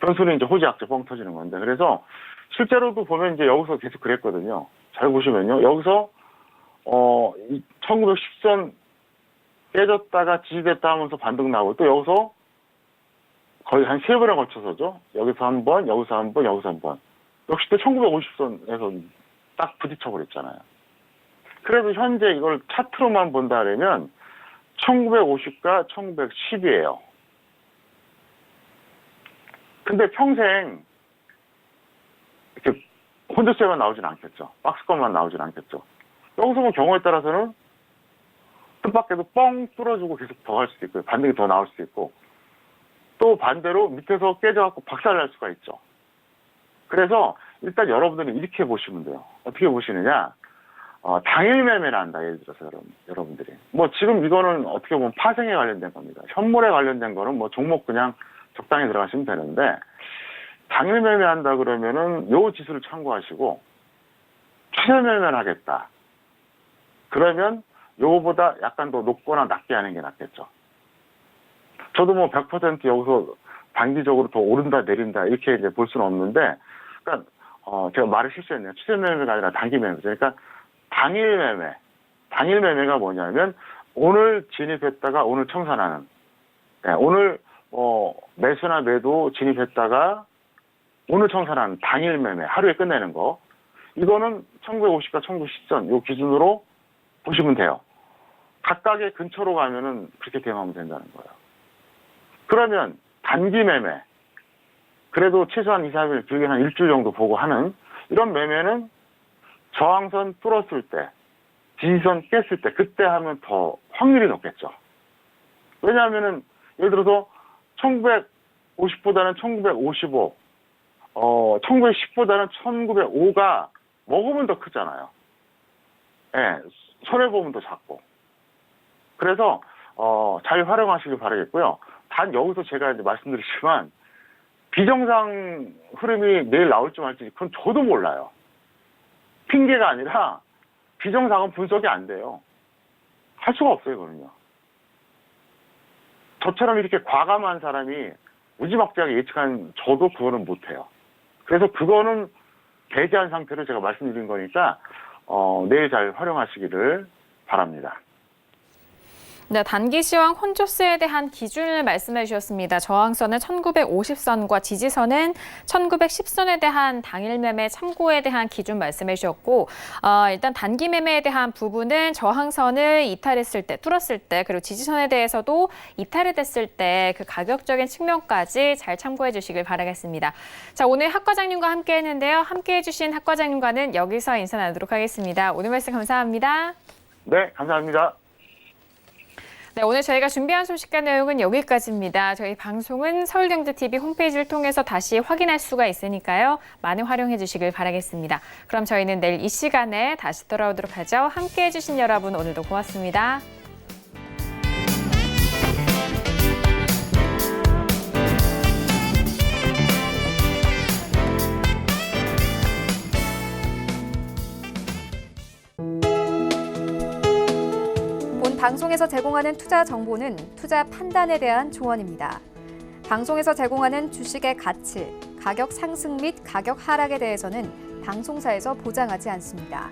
변수는 이제 호지악재 뻥 터지는 건데. 그래서 실제로도 보면 이제 여기서 계속 그랬거든요. 잘 보시면요. 여기서 1910선 깨졌다가 지지됐다 하면서 반등 나오고 또 여기서 거의 한 3번에 걸쳐서죠. 여기서 한 번, 여기서 한 번, 여기서 한 번. 역시 또 1950선에서 딱 부딪혀 버렸잖아요. 그래도 현재 이걸 차트로만 본다 그러면 1950과 1910이에요. 근데 평생 이렇게 혼조세만 나오진 않겠죠. 박스권만 나오진 않겠죠. 여기서 뭐 경우에 따라서는 뜻밖에도 뻥 뚫어주고 계속 더 할 수도 있고요. 반등이 더 나올 수도 있고 또 반대로 밑에서 깨져갖고 박살날 수가 있죠. 그래서 일단 여러분들은 이렇게 보시면 돼요. 어떻게 보시느냐. 당일 매매를 한다. 예를 들어서 여러분들이. 뭐 지금 이거는 어떻게 보면 파생에 관련된 겁니다. 현물에 관련된 거는 뭐 종목 그냥 적당히 들어가시면 되는데 당일 매매한다 그러면은 요 지수를 참고하시고 최저 매매를 하겠다. 그러면 요거보다 약간 더 높거나 낮게 하는 게 낫겠죠. 저도 뭐 100% 여기서 단기적으로 더 오른다 내린다 이렇게 이제 볼 수는 없는데, 그러니까 제가 말을 실수했네요. 추세 매매가 아니라 단기 매매죠. 그러니까 당일 매매가 뭐냐면 오늘 진입했다가 오늘 청산하는. 네, 오늘 매수나 매도 진입했다가 오늘 청산하는 당일 매매, 하루에 끝내는 거. 이거는 1950과 1910선 요 기준으로 보시면 돼요. 각각의 근처로 가면은 그렇게 대응하면 된다는 거예요. 그러면 단기 매매, 그래도 최소한 2, 3일, 길게는 한 일주일 정도 보고 하는 이런 매매는 저항선 뚫었을 때, 지지선 깼을 때, 그때 하면 더 확률이 높겠죠. 왜냐하면은 예를 들어서 1950보다는 1955, 1910보다는 1905가 먹으면 더 크잖아요. 예, 손해보면 더 작고. 그래서 잘 활용하시길 바라겠고요. 단 여기서 제가 이제 말씀드리지만 비정상 흐름이 내일 나올지 말지 그건 저도 몰라요. 핑계가 아니라 비정상은 분석이 안 돼요. 할 수가 없어요, 그거는요. 저처럼 이렇게 과감한 사람이 무지막지하게 예측한 저도 그거는 못해요. 그래서 그거는 배제한 상태로 제가 말씀드린 거니까 내일 잘 활용하시기를 바랍니다. 네, 단기 시황 혼조세에 대한 기준을 말씀해 주셨습니다. 저항선은 1950선과 지지선은 1910선에 대한 당일 매매 참고에 대한 기준 말씀해 주셨고, 일단 단기 매매에 대한 부분은 저항선을 이탈했을 때, 뚫었을 때, 그리고 지지선에 대해서도 이탈이 됐을 때 그 가격적인 측면까지 잘 참고해 주시길 바라겠습니다. 자, 오늘 학 과장님과 함께 했는데요. 함께 해주신 학 과장님과는 여기서 인사 나누도록 하겠습니다. 오늘 말씀 감사합니다. 네, 감사합니다. 네, 오늘 저희가 준비한 소식과 내용은 여기까지입니다. 저희 방송은 서울경제TV 홈페이지를 통해서 다시 확인할 수가 있으니까요. 많이 활용해 주시길 바라겠습니다. 그럼 저희는 내일 이 시간에 다시 돌아오도록 하죠. 함께해 주신 여러분 오늘도 고맙습니다. 본 방송에서 제공하는 투자 정보는 투자 판단에 대한 조언입니다. 방송에서 제공하는 주식의 가치, 가격 상승 및 가격 하락에 대해서는 방송사에서 보장하지 않습니다.